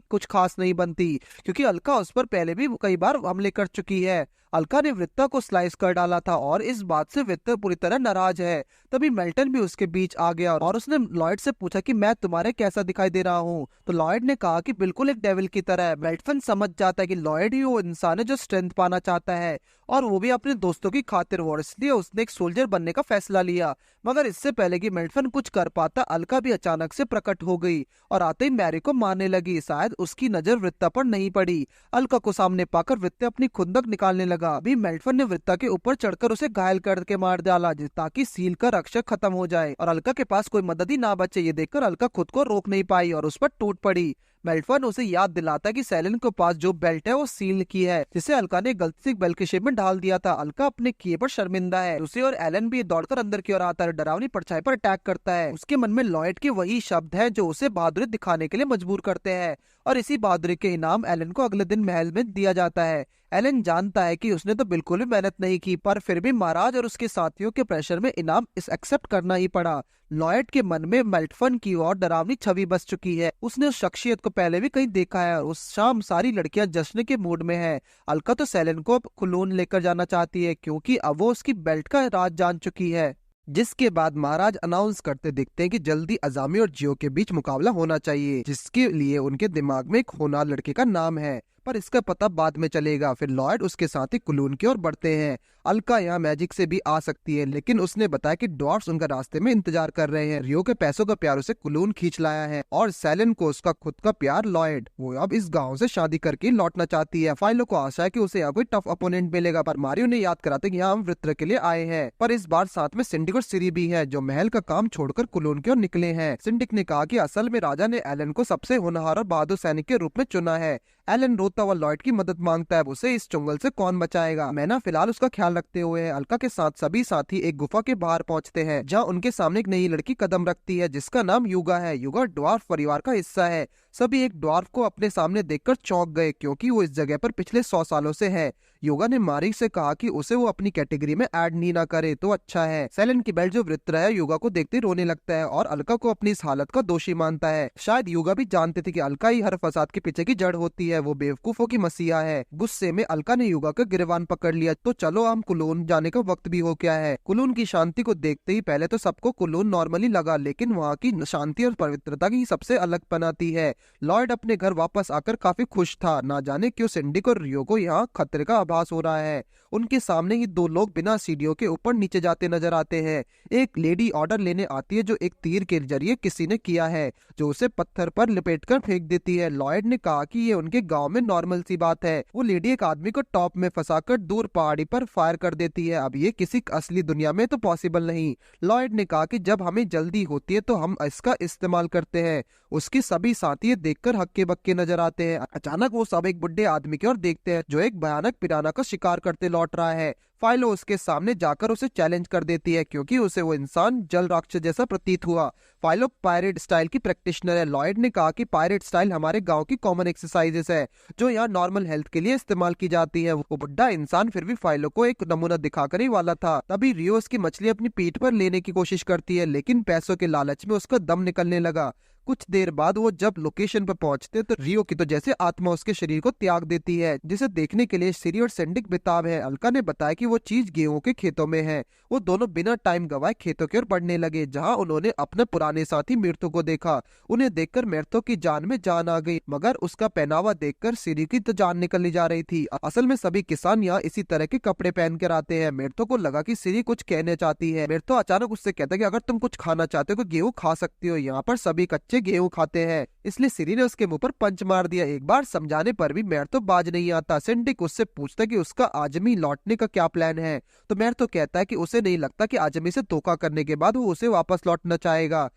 कुछ खास नहीं बनती, क्योंकि अलका उस पर पहले भी कई बार हमले कर चुकी है। अलका ने वृत्ता को स्लाइस कर डाला था और इस बात से वृत्ता पूरी तरह नाराज है। तभी मेल्टन भी उसके बीच आ गया और उसने लॉयड से पूछा कि मैं तुम्हारे कैसा दिखाई दे रहा हूँ, तो लॉयड ने कहा कि बिल्कुल एक डेविल की तरह है। मेल्टन समझ जाता है कि लॉयड ही वो इंसान है जो स्ट्रेंथ पाना चाहता है और वो भी अपने दोस्तों की खातिर, और इसलिए उसने एक सोल्जर बनने का फैसला लिया। मगर इससे पहले कि मेल्टन कुछ कर पाता, अलका भी अचानक से प्रकट हो गई और आते ही मैरी को मारने लगी। शायद उसकी नजर वृत्ता पर नहीं पड़ी। अलका को सामने पाकर वृत्ता अपनी खुंदक निकालने लगा। अभी मेल्टन ने वृत्ता के ऊपर चढ़कर उसे घायल करके मार डाला, ताकि सील का रक्षक खत्म हो जाए और अलका के पास कोई मदद ही ना बचे। ये देखकर अलका खुद को रोक नहीं पाई और उस पर टूट पड़ी। मेल्टफन उसे याद दिलाता है कि सेलन के पास जो बेल्ट है वो सील की है, जिसे अलका ने गलती से बेल्ट के शेप में डाल दिया था। अलका अपने किए पर शर्मिंदा है। दूसरी ओर एलन भी दौड़कर अंदर की ओर आता है, डरावनी परछाई पर अटैक करता है। उसके मन में लॉयड के वही शब्द हैं जो उसे बहादुरी दिखाने के लिए मजबूर करते हैं, और इसी बहादुरी के इनाम एलन को अगले दिन महल में दिया जाता है। एलन जानता है कि उसने तो बिल्कुल भी मेहनत नहीं की, पर फिर भी महाराज और उसके साथियों के प्रेशर में इनाम इस एक्सेप्ट करना ही पड़ा। लॉयड के मन में मेल्टफन की और डरावनी छवि बस चुकी है। उसने उस शख्सियत को पहले भी कहीं देखा है और उस शाम सारी लड़कियां जश्न के मूड में है। अलका तो सेलन को कुलून लेकर जाना चाहती है, क्योंकि अब वो उसकी बेल्ट का राज जान चुकी है। जिसके बाद महाराज अनाउंस करते दिखते हैं कि जल्दी अजामी और जियो के बीच मुकाबला होना चाहिए, जिसके लिए उनके दिमाग में एक होनहार लड़के का नाम है, पर इसका पता बाद में चलेगा। फिर लॉयड उसके साथ ही कुलून की ओर बढ़ते हैं। अलका यहाँ मैजिक से भी आ सकती है, लेकिन उसने बताया कि डॉट्स उनका रास्ते में इंतजार कर रहे हैं। रियो के पैसों का प्यार उसे कुलून खींच लाया है, और सेलन को उसका खुद का प्यार लॉयड। वो अब इस गांव से शादी करके लौटना चाहती है। फाइलो को आशा है कि उसे यहाँ कोई टफ अपोनेंट मिलेगा, पर मारियो ने याद कराते कि यहाँ हम वृत्र के लिए आए हैं। पर इस बार साथ में सिंडिक और सिरी भी है, जो महल का काम छोड़कर कुलून की ओर निकले हैं। सिंडिक ने कहा कि असल में राजा ने एलन को सबसे होनहार और बहादुर सैनिक के रूप में चुना है। एलन रोता हुआ लॉयड की मदद मांगता है, उसे इस चुंगल से कौन बचाएगा। मैना फिलहाल उसका ख्याल रखते हुए अलका के साथ सभी साथी एक गुफा के बाहर पहुंचते हैं, जहां उनके सामने एक नई लड़की कदम रखती है, जिसका नाम युगा है। युगा ड्वार्फ परिवार का हिस्सा है। सभी एक ड्वार्फ को अपने सामने देखकर चौंक गए, क्योंकि वो इस जगह पर पिछले 100 सालों से है। युगा ने मारी से कहा कि उसे वो अपनी कैटेगरी में ऐड नहीं ना करे तो अच्छा है। सेलन की बेल्ट जो वृत्र है युगा को देखते रोने लगता है और अलका को अपनी इस हालत का दोषी मानता है। शायद युगा भी जानते थे कि अलका ही हर फसाद के पीछे की जड़ होती है। वो बेवकूफों की मसीहा है। गुस्से में अलका ने युगा का गिरबान पकड़ लिया। तो चलो हम कुलून जाने का वक्त भी हो गया है। कुलून की शांति को देखते ही पहले तो सबको कुलून नॉर्मली लगा, लेकिन वहाँ की शांति और पवित्रता की सबसे अलग बनाती है। लॉयड अपने घर वापस आकर काफी खुश था। ना जाने क्यों सिंडिक और रियो को यहाँ खतरे का आभास हो रहा है। उनके सामने ही दो लोग बिना सीढ़ियों के ऊपर नीचे जाते नजर आते हैं। एक लेडी ऑर्डर लेने आती है, जो एक तीर के जरिए किसी ने किया है, जो उसे पत्थर पर लपेटकर फेंक देती है। लॉयड ने कहा कि ये उनके गांव में नॉर्मल सी बात है। वो लेडी एक आदमी को टॉप में फंसाकर दूर पहाड़ी पर फायर कर देती है। अब ये किसी असली दुनिया में तो पॉसिबल नहीं। लॉयड ने कहा कि जब हमें जल्दी होती है तो हम इसका इस्तेमाल करते हैं। उसकी सभी साथी देखकर हक्के बक्के नजर आते हैं। अचानक वो सब एक बुढ़े आदमी की ओर देखते हैं, जो एक भयानक पिराना का शिकार करते लौट रहा है। फाइलो उसके सामने जाकर उसे चैलेंज कर देती है, क्योंकि उसे वो इंसान जल राक्षस जैसा प्रतीत हुआ। फाइलो पायरेट स्टाइल की प्रैक्टिशनर है। लॉयड ने कहा कि पायरेट स्टाइल हमारे गांव की कॉमन एक्सरसाइजेस है, जो यहाँ नॉर्मल हेल्थ के लिए इस्तेमाल की जाती है। वो बुढ़ा इंसान फिर भी फाइलो को एक नमूना दिखाकर ही वाला था। तभी रियो उसकी मछली अपनी पीठ पर लेने की कोशिश करती है, लेकिन पैसों के लालच में उसका दम निकलने लगा। कुछ देर बाद वो जब लोकेशन पर पहुंचते तो रियो की तो जैसे आत्मा उसके शरीर को त्याग देती है, जिसे देखने के लिए सिरी और सेंडिक बेताब है। अलका ने बताया कि वो चीज गेहूं के खेतों में है। वो दोनों बिना टाइम गवाए खेतों की ओर बढ़ने लगे, जहां उन्होंने अपने पुराने साथी मृत्यु को देखा। उन्हें देखकर मृत्यु की जान में जान आ गई, मगर उसका पहनावा देखकर सिरी की तो जान निकलने जा रही थी। असल में सभी किसान यहाँ इसी तरह के कपड़े पहन कर आते हैं। मृत्यु को लगा कि सिरी कुछ कहने चाहती है। मृत्यु अचानक उससे कहता है कि अगर तुम कुछ खाना चाहते हो तो गेहूं खा सकती हो, यहाँ पर सभी कच्चे गेहूं खाते हैं। इसलिए सिरी ने उसके मुंह पर पंच मार दिया। एक बार समझाने पर भी मैर तो बाज नहीं आता। सिंडिक उससे पूछता कि उसका आजमी लौटने का क्या प्लान है, तो मैर तो कहता है कि उसे नहीं लगता कि आजमी से धोखा करने के बाद वो उसे वापस लौटना चाहेगा।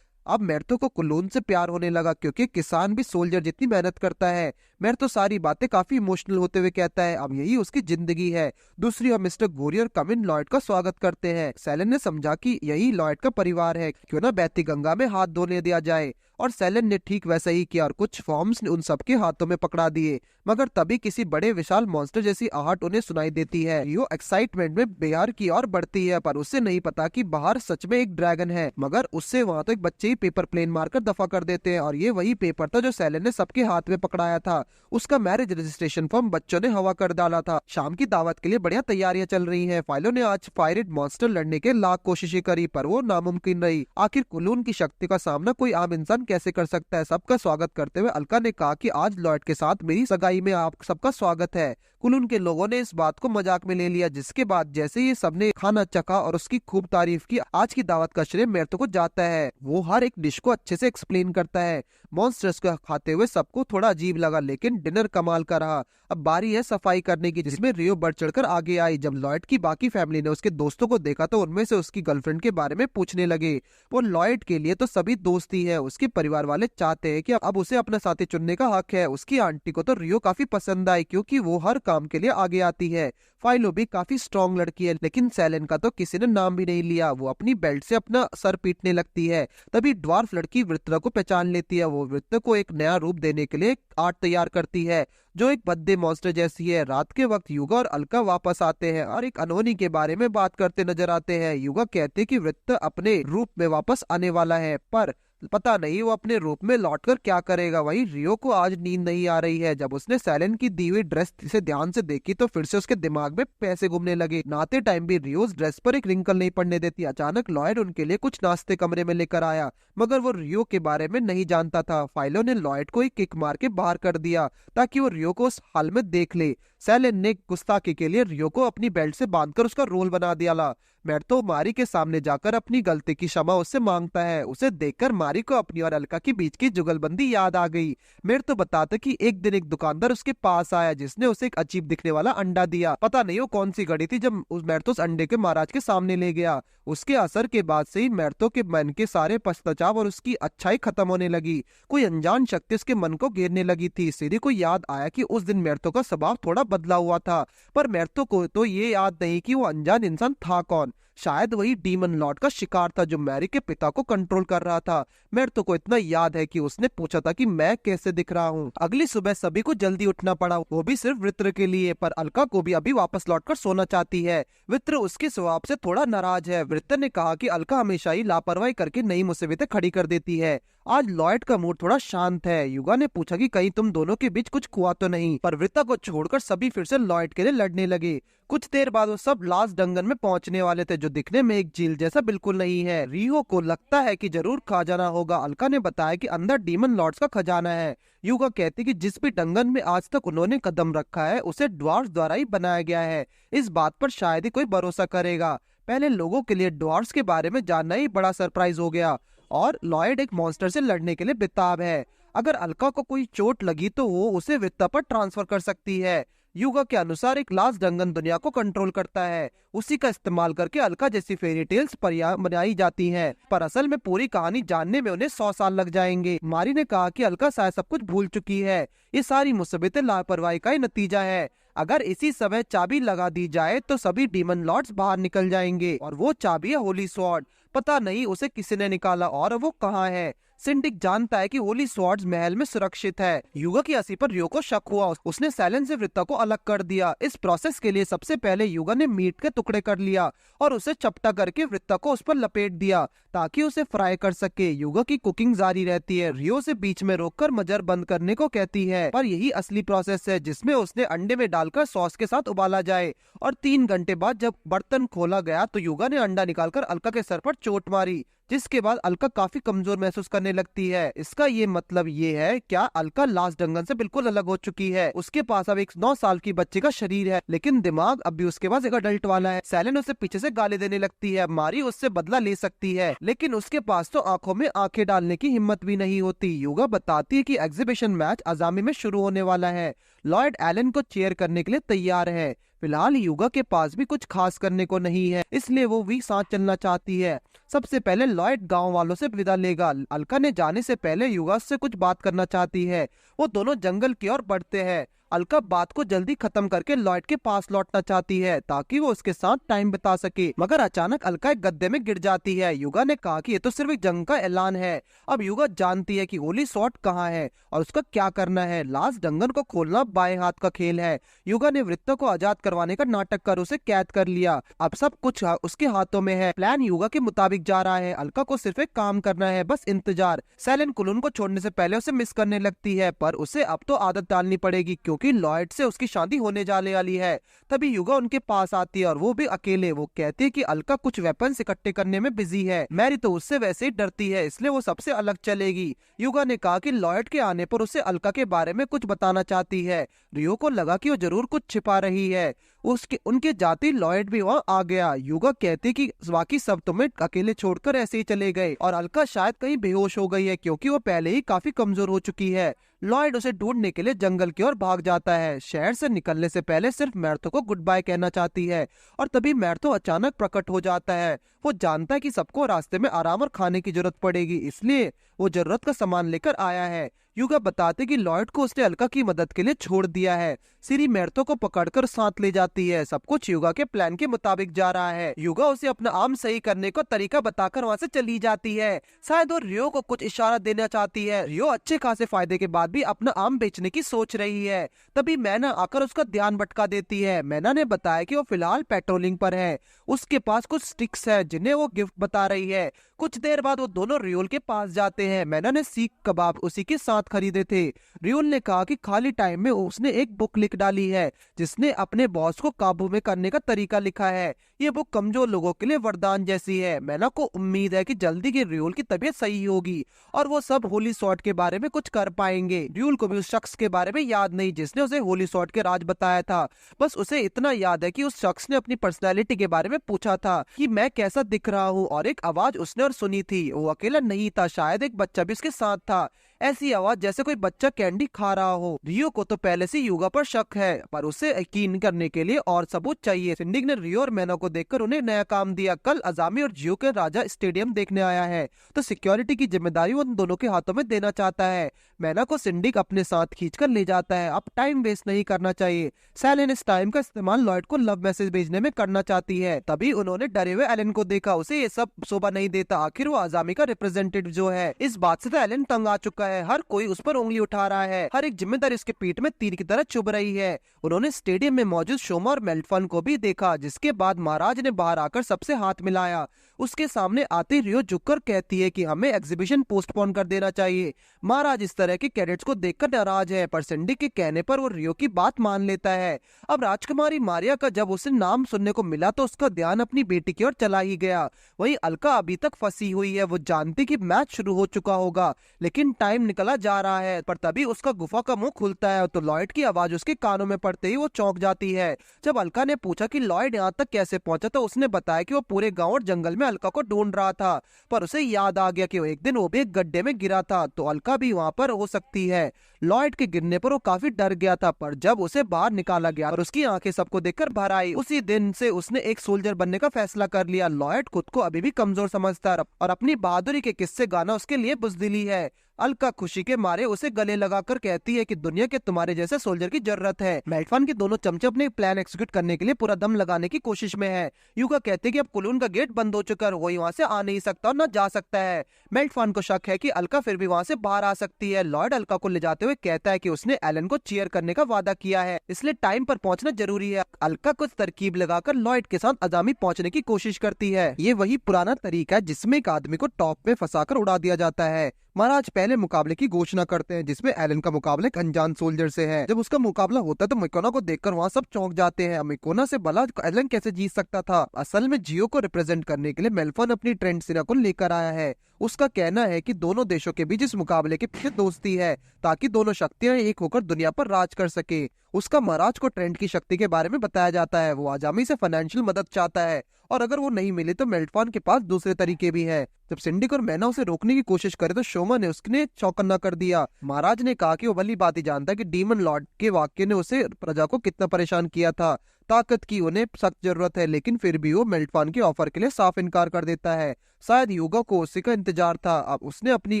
अब मेर्तो को कुलून से प्यार होने लगा, क्योंकि किसान भी सोल्जर जितनी मेहनत करता है। मेर्तो सारी बातें काफी इमोशनल होते हुए कहता है अब यही उसकी जिंदगी है। दूसरी ओर मिस्टर गोरियर कमिन लॉयड का स्वागत करते हैं। सेलन ने समझा कि यही लॉयड का परिवार है, क्यों ना बहती गंगा में हाथ धोने दिया जाए, और सेलन ने ठीक वैसा ही किया और कुछ फॉर्म्स ने उन सबके हाथों में पकड़ा दिए। मगर तभी किसी बड़े विशाल मॉन्स्टर जैसी आहट उन्हें सुनाई देती है। रियो एक्साइटमेंट में बिहार की ओर बढ़ती है, पर उसे नहीं पता कि बाहर सच में एक ड्रैगन है। मगर उससे वहां तो एक बच्चे ही पेपर प्लेन मारकर दफा कर देते हैं, और ये वही पेपर था जो सेलन ने सबके हाथ में पकड़ाया था। उसका मैरिज रजिस्ट्रेशन फॉर्म बच्चों ने हवा कर डाला था। शाम की दावत के लिए बढ़िया तैयारियां चल रही हैं। फाइलो ने आज फायरेट मॉन्स्टर लड़ने के लाख कोशिशें करी, पर वो नामुमकिन रही। आखिर कुलून की शक्ति का सामना कोई आम इंसान कैसे कर सकता है। सबका स्वागत करते हुए अलका ने कहा कि आज लॉयड के साथ मेरी सगाई में आप सबका स्वागत है। कुलून के लोगों ने इस बात को मजाक में ले लिया, जिसके बाद जैसे ये सबने खाना चखा और उसकी खूब तारीफ की, आज की दावत का श्रेय मेर्तो को जाता है। वो हर एक डिश को अच्छे से एक्सप्लेन करता है। मॉन्स्टर्स को खाते हुए सबको थोड़ा अजीब लगा, लेकिन डिनर कमाल का रहा। अब बारी है सफाई करने की, जिसमें रियो बढ़ चढ़कर आगे आई। जब लॉयड की बाकी फैमिली ने उसके दोस्तों को देखा तो उनमें से उसकी गर्लफ्रेंड के बारे में पूछने लगे। वो लॉयड के लिए तो सभी दोस्ती है, उसके परिवार वाले चाहते हैं कि अब उसे अपना साथी चुनने का हक है। उसकी आंटी को तो रियो काफी पसंद आई, क्योंकि वो हर काम के लिए आगे आती है। फाइलो भी काफी स्ट्रॉन्ग लड़की है, लेकिन सेलेन का तो किसी ने नाम भी नहीं लिया। वो अपनी बेल्ट से अपना सर पीटने लगती है। तभी ड्वार्फ लड़की वृत्र को पहचान लेती है। वो वृत्र को एक नया रूप देने के लिए आर्ट तैयार करती है, जो एक बद्दे मॉन्स्टर जैसी है। रात के वक्त युगा और अलका वापस आते हैं और एक अनहोनी के बारे में बात करते नजर आते हैं। युगा कहते हैं कि वृत्र अपने रूप में वापस आने वाला है, पर पता नहीं वो अपने रूप में लौटकर क्या करेगा। वहीं रियो को आज नींद नहीं आ रही है। जब उसने सेलेन की दी हुई ड्रेस से ध्यान से देखी तो फिर से उसके दिमाग में पैसे घूमने लगे। नहाते टाइम भी रियो उस ड्रेस पर एक रिंकल नहीं पड़ने देती। अचानक लॉयड उनके लिए कुछ नाश्ते कमरे में लेकर आया, मगर वो रियो के बारे में नहीं जानता था। फाइलो ने लॉयड को एक किक मार के बाहर कर दिया ताकि वो रियो को उस हाल में देख ले। सेलेन ने गुस्ताखी के लिए रियो को अपनी बेल्ट से बांधकर उसका रोल बना दिया। मैर्तो मारी के सामने जाकर अपनी गलती की क्षमा उससे मांगता है। उसे देखकर मारी को अपनी और अलका के बीच की जुगलबंदी याद आ गई। मैर्तो बताता कि एक दिन एक दुकानदार उसके पास आया, जिसने उसे एक अजीब दिखने वाला अंडा दिया। पता नहीं वो कौन सी घड़ी थी। जब उस मैर्तो उस अंडे के महाराज के सामने ले गया, उसके असर के बाद से ही मैर्तो के मन के सारे पश्चाताप और उसकी अच्छाई खत्म होने लगी। कोई अनजान शक्ति उसके मन को घेरने लगी थी। सीरी को याद आया कि उस दिन मैर्तो का स्वभाव थोड़ा बदला हुआ था, पर मैर्तो को तो ये याद नहीं कि वो अनजान इंसान था कौन। शायद वही डीमन लॉर्ड का शिकार था जो मैरी के पिता को कंट्रोल कर रहा था। मैर्तो को इतना याद है कि उसने पूछा था कि मैं कैसे दिख रहा हूँ। अगली सुबह सभी को जल्दी उठना पड़ा, वो भी सिर्फ वृत्र के लिए। पर अलका को भी अभी वापस लौटकर सोना चाहती है। वृत्र उसके स्वभाव से थोड़ा नाराज है। वृत्र ने कहा कि अलका हमेशा ही लापरवाही करके नई मुसीबतें खड़ी कर देती है। आज लॉयड का मूड थोड़ा शांत है। युगा ने पूछा कि कहीं तुम दोनों के बीच कुछ हुआ तो नहीं, पर वृत्ता को छोड़कर सभी फिर से लॉयड के लिए लड़ने लगे। कुछ देर बाद वो सब लास्ट डंगन में पहुंचने वाले थे, जो दिखने में एक झील जैसा बिल्कुल नहीं है। रियो को लगता है कि जरूर खजाना होगा। अलका ने बताया कि अंदर डीमन लॉर्ड्स का खजाना है। युगा कहती कि जिस भी डंगन में आज तक उन्होंने कदम रखा है उसे ड्वार्फ्स द्वारा ही बनाया गया है। इस बात पर शायद ही कोई भरोसा करेगा। पहले लोगों के लिए ड्वार्फ्स के बारे में जानना ही बड़ा सरप्राइज हो गया, और लॉयड एक मॉन्स्टर से लड़ने के लिए बेताब है। अगर अलका को कोई चोट लगी तो वो उसे वित्ता पर ट्रांसफर कर सकती है। युगा के अनुसार एक लास्ट डंगन दुनिया को कंट्रोल करता है। उसी का इस्तेमाल करके अलका जैसी फेरी टेल्स बनाई जाती हैं, पर असल में पूरी कहानी जानने में उन्हें 100 साल लग जाएंगे। मारी ने कहा कि अलका शायद सब कुछ भूल चुकी है। ये सारी मुसीबतें लापरवाही का ही नतीजा है। अगर इसी समय चाबी लगा दी जाए तो सभी डीमन लॉर्ड्स बाहर निकल जाएंगे, और वो चाबी है होली स्वॉर्ड। पता नहीं उसे किसी ने निकाला और वो कहाँ है। सिंडिक जानता है कि होली स्वॉर्ड्स महल में सुरक्षित है। युगा की हंसी पर रियो को शक हुआ। उसने सेलेन से वृत्ता को अलग कर दिया। इस प्रोसेस के लिए सबसे पहले युगा ने मीट के टुकड़े कर लिया और उसे चपटा करके वृत्ता को उस पर लपेट दिया ताकि उसे फ्राई कर सके। युगा की कुकिंग जारी रहती है। रियो से बीच में रोककर मजर बंद करने को कहती है, पर यही असली प्रोसेस है जिसमें उसने अंडे में डालकर सॉस के साथ उबाला जाए। और 3 घंटे बाद जब बर्तन खोला गया तो युगा ने अंडा निकालकर अलका के सर पर चोट मारी, जिसके बाद अलका काफी कमजोर महसूस करने लगती है। इसका ये मतलब ये है क्या अलका लास्ट डंगन से बिल्कुल अलग हो चुकी है। उसके पास अब एक 9 साल की बच्चे का शरीर है, लेकिन दिमाग अब भी उसके पास एक अडल्ट वाला है। सेलेन उसे पीछे से गाली देने लगती है। मारी उससे बदला ले सकती है, लेकिन उसके पास तो आंखों में आंखें डालने की हिम्मत भी नहीं होती। युगा बताती है कि एग्जीबिशन मैच अजामी में शुरू होने वाला है। लॉयड एलन को चेयर करने के लिए तैयार है। फिलहाल युगा के पास भी कुछ खास करने को नहीं है, इसलिए वो भी साथ चलना चाहती है। सबसे पहले लॉयड गांव वालों से विदा लेगा। अलका ने जाने से पहले युगा से कुछ बात करना चाहती है। वो दोनों जंगल की ओर बढ़ते हैं। अलका बात को जल्दी खत्म करके लॉयड के पास लौटना चाहती है ताकि वो उसके साथ टाइम बिता सके, मगर अचानक अलका एक गड्ढे में गिर जाती है। युगा ने कहा कि ये तो सिर्फ एक जंग का ऐलान है। अब युगा जानती है कि होली स्वॉर्ड कहाँ है और उसका क्या करना है। लास्ट डंगन को खोलना बाएं हाथ का खेल है। युगा ने वृत्ता को आजाद करवाने का नाटक कर उसे कैद कर लिया। अब सब कुछ उसके हाथों में है। प्लान युगा के मुताबिक जा रहा है। अलका को सिर्फ एक काम करना है, बस इंतजार। सेलेन कुलून को छोड़ने से पहले उसे मिस करने लगती है, पर उसे अब तो आदत डालनी पड़ेगी क्योंकि लॉयड से उसकी शादी होने जाने वाली है। तभी युगा उनके पास आती है और वो भी अकेले। वो कहती है कि अलका कुछ वेपन्स इकट्ठे करने में बिजी है। मैरी तो उससे वैसे ही डरती है, इसलिए वो सबसे अलग चलेगी। युगा ने कहा कि लॉयड के आने पर उसे अलका के बारे में कुछ बताना चाहती है। रियो को लगा कि वो जरूर कुछ छिपा रही है। उसके उनके जाते ही लॉयड भी वहाँ आ गया। युगा कहते कि बाकी सब तुम्हें अकेले छोड़कर ऐसे ही चले गए और अलका शायद कहीं बेहोश हो गई है क्योंकि वो पहले ही काफी कमजोर हो चुकी है। लॉयड उसे ढूंढने के लिए जंगल की ओर भाग जाता है। शहर से निकलने से पहले सिर्फ मैर्थो को गुड बाय कहना चाहती है और तभी मैर्थो अचानक प्रकट हो जाता है। वो जानता है कि सबको रास्ते में आराम और खाने की जरूरत पड़ेगी, इसलिए वो जरूरत का सामान लेकर आया है। युगा बताते कि लॉयड को उसने अलका की मदद के लिए छोड़ दिया है। सिरी मैर्थो को पकड़कर साथ ले जाती है। सब कुछ युगा के प्लान के मुताबिक जा रहा है। युगा उसे अपना आर्म सही करने का तरीका बताकर वहाँ से चली जाती है। शायद वो रियो को कुछ इशारा देना चाहती है। रियो अच्छे खासे फायदे के बाद भी अपना आर्म बेचने की सोच रही है। तभी मैना आकर उसका ध्यान भटका देती है। मैना ने बताया कि वो फिलहाल पेट्रोलिंग पर है, उसके पास कुछ स्टिक्स है जिन्हें वो गिफ्ट बता रही है। कुछ देर बाद वो दोनों रियोल के पास जाते हैं। मैना ने सीख कबाब उसी के साथ खरीदे थे। रियोल ने कहा कि खाली टाइम में उसने एक बुक लिख डाली है जिसने अपने बॉस को काबू में करने का तरीका लिखा है। ये बुक कमजोर लोगों के लिए वरदान जैसी है। मैना को उम्मीद है कि जल्दी ही रियोल की तबीयत सही होगी और वो सब होली सॉर्ट के बारे में कुछ कर पाएंगे। रियोल को भी उस शख्स के बारे में याद नहीं जिसने उसे होली सॉर्ट के राज बताया था। बस उसे इतना याद है कि उस शख्स ने अपनी पर्सनैलिटी के बारे में पूछा था कि मैं कैसा दिख रहा हूँ, और एक आवाज उसने और सुनी थी। वो अकेला नहीं था, शायद एक बच्चा भी उसके साथ था। ऐसी आवाज जैसे कोई बच्चा कैंडी खा रहा हो। रियो को तो पहले से युगा पर शक है, पर उसे यकीन करने के लिए और सबूत चाहिए। सिंडिक ने रियो और मैना को देखकर उन्हें नया काम दिया। कल अजामी और जियो के राजा स्टेडियम देखने आया है, तो सिक्योरिटी की जिम्मेदारी उन दोनों के हाथों में देना चाहता है। मैना को सिंडिक अपने साथ खींचकर ले जाता है। अब टाइम वेस्ट नहीं करना चाहिए। सैलिन इस टाइम का इस्तेमाल लॉयड को लव मैसेज भेजने में करना चाहती है। तभी उन्होंने डरे हुए एलन को देखा। उसे ये सब शोभा नहीं देता। आखिर वो अजामी का रिप्रेजेंटेटिव जो है। इस बात से तो एलन तंग आ चुका है। हर कोई उस पर उंगली उठा रहा है। हर एक जिम्मेदारी उसके पीठ में तीर की तरह चुभ रही है। उन्होंने स्टेडियम में मौजूद शोमा और मेल्टफन को भी देखा, जिसके बाद महाराज ने बाहर आकर सबसे हाथ मिलाया। उसके सामने आते रियो झुककर कहती है कि हमें एग्जीबिशन पोस्टपोन कर देना चाहिए। महाराज इस तरह के कैडेट्स को देखकर नाराज है, पर सिंडिक के कहने पर वो रियो की बात मान लेता है। अब राजकुमारी मारिया का जब उसे नाम सुनने को मिला तो उसका ध्यान अपनी बेटी की ओर चला ही गया। वहीं अलका अभी तक फंसी हुई है। वो जानती कि मैच शुरू हो चुका होगा, लेकिन टाइम निकला जा रहा है। पर तभी उसका गुफा का मुंह खुलता है तो लॉयड की आवाज उसके कानों में पड़ते ही वो चौंक जाती है। जब अलका ने पूछा कि लॉयड यहाँ तक कैसे पहुंचा तो उसने बताया कि वो पूरे गांव और जंगल में अलका को ढूंढ रहा था, पर उसे याद आ गया कि वो एक दिन वो भी एक गड्ढे में गिरा था, तो अलका भी वहाँ पर हो सकती है। लॉयड के गिरने पर वो काफी डर गया था, पर जब उसे बाहर निकाला गया और उसकी आंखें सबको देखकर भर आई। उसी दिन से उसने एक सोल्जर बनने का फैसला कर लिया। लॉयड खुद को अभी भी कमजोर समझता है और अपनी बहादुरी के किस्से गाना उसके लिए बुज़दिली है। अलका खुशी के मारे उसे गले लगाकर कहती है कि दुनिया के तुम्हारे जैसे सोल्जर की जरूरत है। मेल्टफन के दोनों चमचे अपने प्लान एग्जीक्यूट करने के लिए पूरा दम लगाने की कोशिश में है। युगा कहते हैं कि अब कुलून का गेट बंद हो चुका है, वो वहाँ से आ नहीं सकता और न जा सकता है। मेल्टफन को शक है कि अलका फिर भी वहाँ से बाहर आ सकती है। लॉयड अलका को ले जाते हुए कहता है कि उसने एलन को चीयर करने का वादा किया है, इसलिए टाइम पर पहुंचना जरूरी है। अलका कुछ तरकीब लगाकर लॉयड के साथ अजामी पहुंचने की कोशिश करती है। ये वही पुराना तरीका है जिसमें एक आदमी को टॉप में फंसाकर उड़ा दिया जाता है। महाराज पहले मुकाबले की घोषणा करते हैं जिसमें एलन का मुकाबला एक अनजान सोल्जर से है। जब उसका मुकाबला होता है तो मिकोना को देखकर वहाँ सब चौंक जाते हैं। मिकोना से भला एलन कैसे जीत सकता था। असल में जियो को रिप्रेजेंट करने के लिए मेल्फन अपनी ट्रेंड सिरा को लेकर आया है। उसका कहना है कि दोनों देशों के बीच इस मुकाबले के पीछे दोस्ती है ताकि दोनों शक्तियां एक होकर दुनिया पर राज कर सके। उसका महाराज को ट्रेंड की शक्ति के बारे में बताया जाता है। वो आजामी से फाइनेंशियल मदद चाहता है और अगर वो नहीं मिले तो मेल्टफॉन के पास दूसरे तरीके भी है। जब सिंडिक और मैना उसे रोकने की कोशिश करे तो शोमा ने उसने चौकन्ना कर दिया। महाराज ने कहा कि वो भली बात ही जानता है कि डीमन लॉर्ड के वाक्य ने उसे प्रजा को कितना परेशान किया था। ताकत की उन्हें सख्त जरूरत है, लेकिन फिर भी वो मेल्टफॉन के ऑफर के लिए साफ इनकार कर देता है। शायद युगा को उसी का इंतजार था। अब उसने अपनी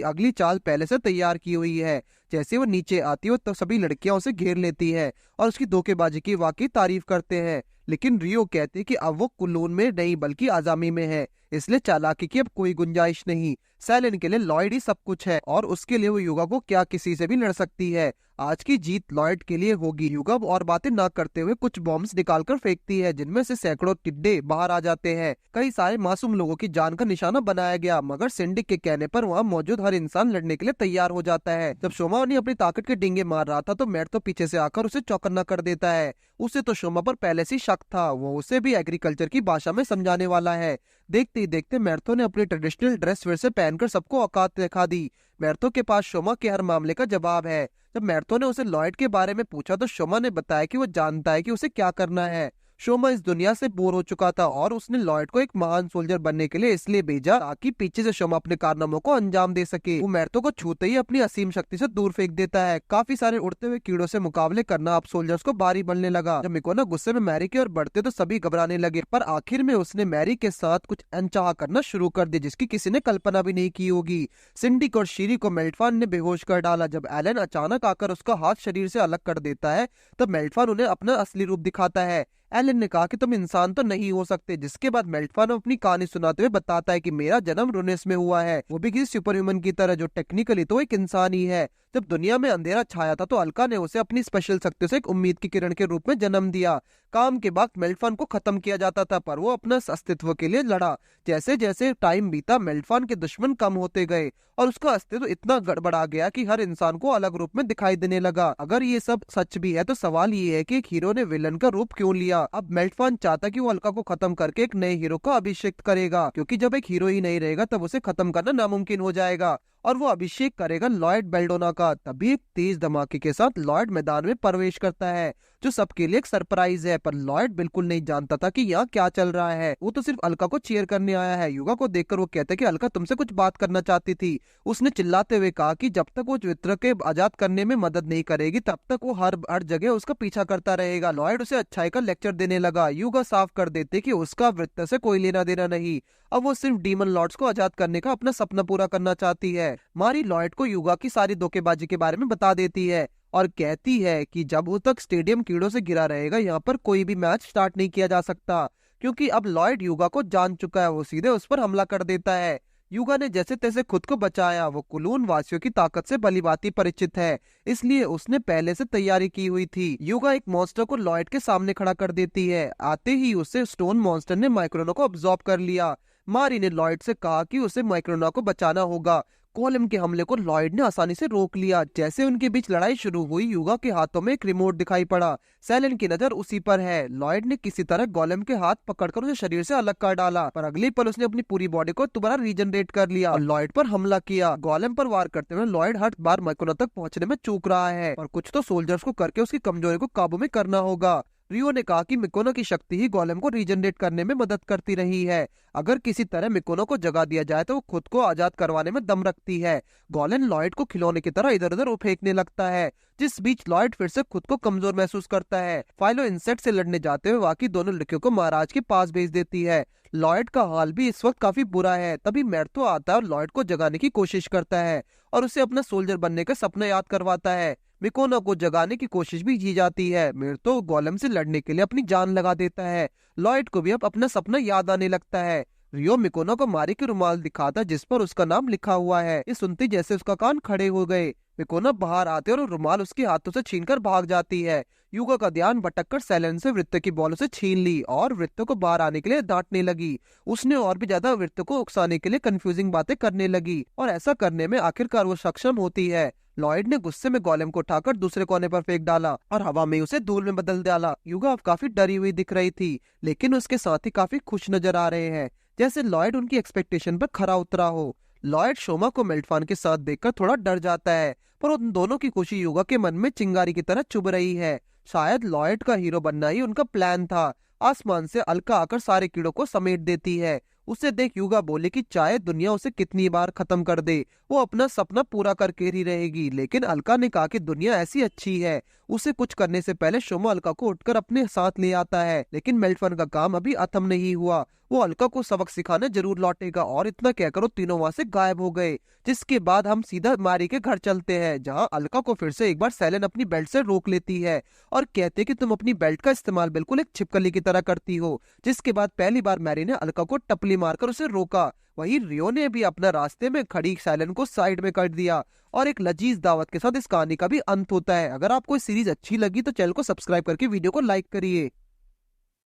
अगली चाल पहले से तैयार की हुई है। जैसे वो नीचे आती है तो सभी लड़कियां उसे घेर लेती है और उसकी धोखेबाजी की वाकई तारीफ करते हैं। लेकिन रियो कहती है कि अब वो कुलून में नहीं बल्कि आजामी में है, इसलिए चालाकी की अब कोई गुंजाइश नहीं। सैलिन के लिए लॉयड ही सब कुछ है और उसके लिए वो युगा को क्या किसी से भी लड़ सकती है। आज की जीत लॉयड के लिए होगी। युगा और बातें ना करते हुए कुछ बॉम्ब्स निकालकर फेंकती है जिनमें से सैकड़ों टिड्डे बाहर आ जाते हैं। कई सारे मासूम लोगों की जान का निशाना बनाया गया, मगर सिंडिक के कहने पर वहाँ मौजूद हर इंसान लड़ने के लिए तैयार हो जाता है। जब शोमा ने अपनी ताकत के डींगे मार रहा था तो मैट तो पीछे से आकर उसे चौकन्ना कर देता है। उसे तो शोमा पर पहले से शक था, वो उसे भी एग्रीकल्चर की भाषा में समझाने वाला है। देखते ही देखते मैर्थो ने अपनी ट्रेडिशनल ड्रेस फिर से पहनकर सबको औकात दिखा दी। मैर्थो के पास शोमा के हर मामले का जवाब है। जब मैर्थो ने उसे लॉयड के बारे में पूछा तो शोमा ने बताया कि वो जानता है कि उसे क्या करना है। शोमा इस दुनिया से बोर हो चुका था और उसने लॉयड को एक महान सोल्जर बनने के लिए इसलिए भेजा ताकि पीछे से शोमा अपने कारनामों को अंजाम दे सके। वो मैर्तो को छूते ही अपनी असीम शक्ति से दूर फेंक देता है। काफी सारे उड़ते हुए कीड़ों से मुकाबले करना अब सोल्जर्स को भारी बनने लगा। जब मिकोना गुस्से में मैरी की ओर बढ़ते तो सभी घबराने लगे, पर आखिर में उसने मैरी के साथ कुछ अनचाहा करना शुरू कर दिया जिसकी किसी ने कल्पना भी नहीं की होगी। सिंडिक और शीरी को मेल्टफान ने बेहोश कर डाला। जब एलन अचानक आकर उसका हाथ शरीर से अलग कर देता है तब मेल्टफान उन्हें अपना असली रूप दिखाता है। एलन ने कहा कि तुम इंसान तो नहीं हो सकते, जिसके बाद मेल्टफान अपनी कहानी सुनाते हुए बताता है कि मेरा जन्म रुनेस में हुआ है, वो भी किसी सुपर ह्यूमन की तरह जो टेक्निकली तो एक इंसान ही है। जब दुनिया में अंधेरा छाया था तो अलका ने उसे अपनी स्पेशल शक्ति से एक उम्मीद की किरण के रूप में जन्म दिया। काम के बाद मेल्टफान को खत्म किया जाता था पर वो अपना अस्तित्व के लिए लड़ा। जैसे जैसे टाइम बीता मेल्टफान के दुश्मन कम होते गए और उसका अस्तित्व इतना गड़बड़ा गया कि हर इंसान को अलग रूप में दिखाई देने लगा। अगर ये सब सच भी है तो सवाल ये है कि एक हीरो ने विलन का रूप क्यों लिया। अब मेल्टफान चाहता कि वो अलका को खत्म करके एक नए हीरो का अभिषेक करेगा, क्योंकि जब एक हीरो ही नहीं रहेगा तब उसे खत्म करना नामुमकिन हो जाएगा और वो अभिषेक करेगा लॉयड बेल्डोना का। तभी एक तेज धमाके के साथ लॉयड मैदान में प्रवेश करता है जो सबके लिए एक सरप्राइज है, पर लॉयड बिल्कुल नहीं जानता था कि यहाँ क्या चल रहा है। वो तो सिर्फ अलका को चीयर करने आया है। युगा को देखकर वो कहता है कि अलका तुमसे कुछ बात करना चाहती थी। उसने चिल्लाते हुए कहा कि जब तक वो वित्र के आजाद करने में मदद नहीं करेगी तब तक वो हर जगह उसका पीछा करता रहेगा। लॉयड उसे अच्छाई का लेक्चर देने लगा। युगा साफ कर देते कि उसका वित्र से कोई लेना देना नहीं, अब वो सिर्फ डीमन लॉर्ड्स को आजाद करने का अपना सपना पूरा करना चाहती है। मारी लॉयड को युगा की सारी धोखेबाजी के बारे में बता देती है और कहती है कि जब तक स्टेडियम कीड़ों से घिरा रहेगा यहाँ पर कोई भी मैच स्टार्ट नहीं किया जा सकता, क्योंकि अब लॉयड युगा को जान चुका है। वो सीधे उस पर हमला कर देता है। युगा ने जैसे तैसे खुद को बचाया। वो कुलून वासियों की ताकत से भलीभांति परिचित है, इसलिए उसने पहले से तैयारी की हुई थी। युगा एक मॉन्स्टर को लॉयड के सामने खड़ा कर देती है। आते ही उसे स्टोन मॉन्स्टर ने माइक्रोनो को अब्सॉर्ब कर लिया। मारी ने लॉयड से कहा कि उसे माइक्रोना को बचाना होगा। गोलेम के हमले को लॉयड ने आसानी से रोक लिया। जैसे उनके बीच लड़ाई शुरू हुई युगा के हाथों में एक रिमोट दिखाई पड़ा। सैलन की नजर उसी पर है। लॉयड ने किसी तरह गोलेम के हाथ पकड़कर उसे शरीर से अलग कर डाला, पर अगले पल उसने अपनी पूरी बॉडी को दोबारा रीजनरेट कर लिया और लॉयड पर हमला किया। गोलेम पर वार करते हुए लॉयड हर बार माइक्रोना तक पहुंचने में चूक रहा है और कुछ तो सोल्जर्स को करके उसकी कमजोरी को काबू में करना होगा। रियो ने कहा कि मिकोनो की शक्ति ही गोलेम को रीजनरेट करने में मदद करती रही है। अगर किसी तरह मिकोनो को जगा दिया जाए तो वो खुद को आजाद करवाने में दम रखती है। गोलेम लॉयड को खिलौने की तरह इधर उधर फेंकने लगता है, जिस बीच लॉयड फिर से खुद को कमजोर महसूस करता है। फाइलो इंसेक्ट से लड़ने जाते हुए बाकी दोनों लड़कियों को महाराज के पास भेज देती है। लॉयड का हाल भी इस वक्त काफी बुरा है। तभी मैर्तो आता है और लॉयड को जगाने की कोशिश करता है और उसे अपना सोल्जर बनने का सपना याद करवाता है। मिकोनो को जगाने की कोशिश भी की जाती है। मैर्तो गोलेम से लड़ने के लिए अपनी जान लगा देता है। लॉयड को भी अब अपना सपना याद आने लगता है। रियो मिकोनो को मारी के रुमाल दिखाता जिस पर उसका नाम लिखा हुआ है। ये सुनते जैसे उसका कान खड़े हो गए। मिकोनो बाहर आते और रुमाल उसके हाथों से छीनकर भाग जाती है। युगा का ध्यान भटककर सैलन से वृत्त की बॉल उसे छीन ली और वृत्त को बाहर आने के लिए डांटने लगी। उसने और भी ज्यादा वृत्त को उकसाने के लिए कंफ्यूजिंग बातें करने लगी और ऐसा करने में आखिरकार वो सक्षम होती है। लॉयड ने गुस्से में गोलेम को उठाकर दूसरे कोने पर फेंक डाला और हवा में उसे धूल में बदल डाला। युगा अब काफी डरी हुई दिख रही थी, लेकिन उसके साथ ही काफी खुश नजर आ रहे हैं, जैसे लॉयड उनकी एक्सपेक्टेशन पर खरा उतरा हो। लॉयड शोमा को मेल्टफान के साथ देखकर थोड़ा डर जाता है, पर उन दोनों की खुशी युगा के मन में चिंगारी की तरह चुभ रही है। शायद लॉयड का हीरो बनना ही उनका प्लान था। आसमान से अलका आकर सारे कीड़ों को समेट देती है। उसे देख युगा बोले कि चाहे दुनिया उसे कितनी बार खत्म कर दे वो अपना सपना पूरा करके ही रहेगी। लेकिन अलका ने कहा कि दुनिया ऐसी अच्छी है। उसे कुछ करने से पहले शोमा अलका को उठकर अपने साथ ले आता है, लेकिन मेल्टफन का काम अभी खत्म नहीं हुआ। वो अलका को सबक सिखाने जरूर लौटेगा और इतना कहकर वो तीनों वहां से गायब हो गए। जिसके बाद हम सीधा मारी के घर चलते हैं, जहां अलका को फिर से एक बार सैलन अपनी बेल्ट से रोक लेती है और कहते कि तुम अपनी बेल्ट का इस्तेमाल बिल्कुल एक छिपकली की तरह करती हो। जिसके बाद पहली बार मैरी ने अलका को टपली मारकर उसे रोका। वहीं रियो ने भी अपना रास्ते में खड़ी सैलन को साइड में कर दिया और एक लजीज दावत के साथ इस कहानी का भी अंत होता है। अगर आपको इस सीरीज अच्छी लगी तो चैनल को सब्सक्राइब करके वीडियो को लाइक करिए।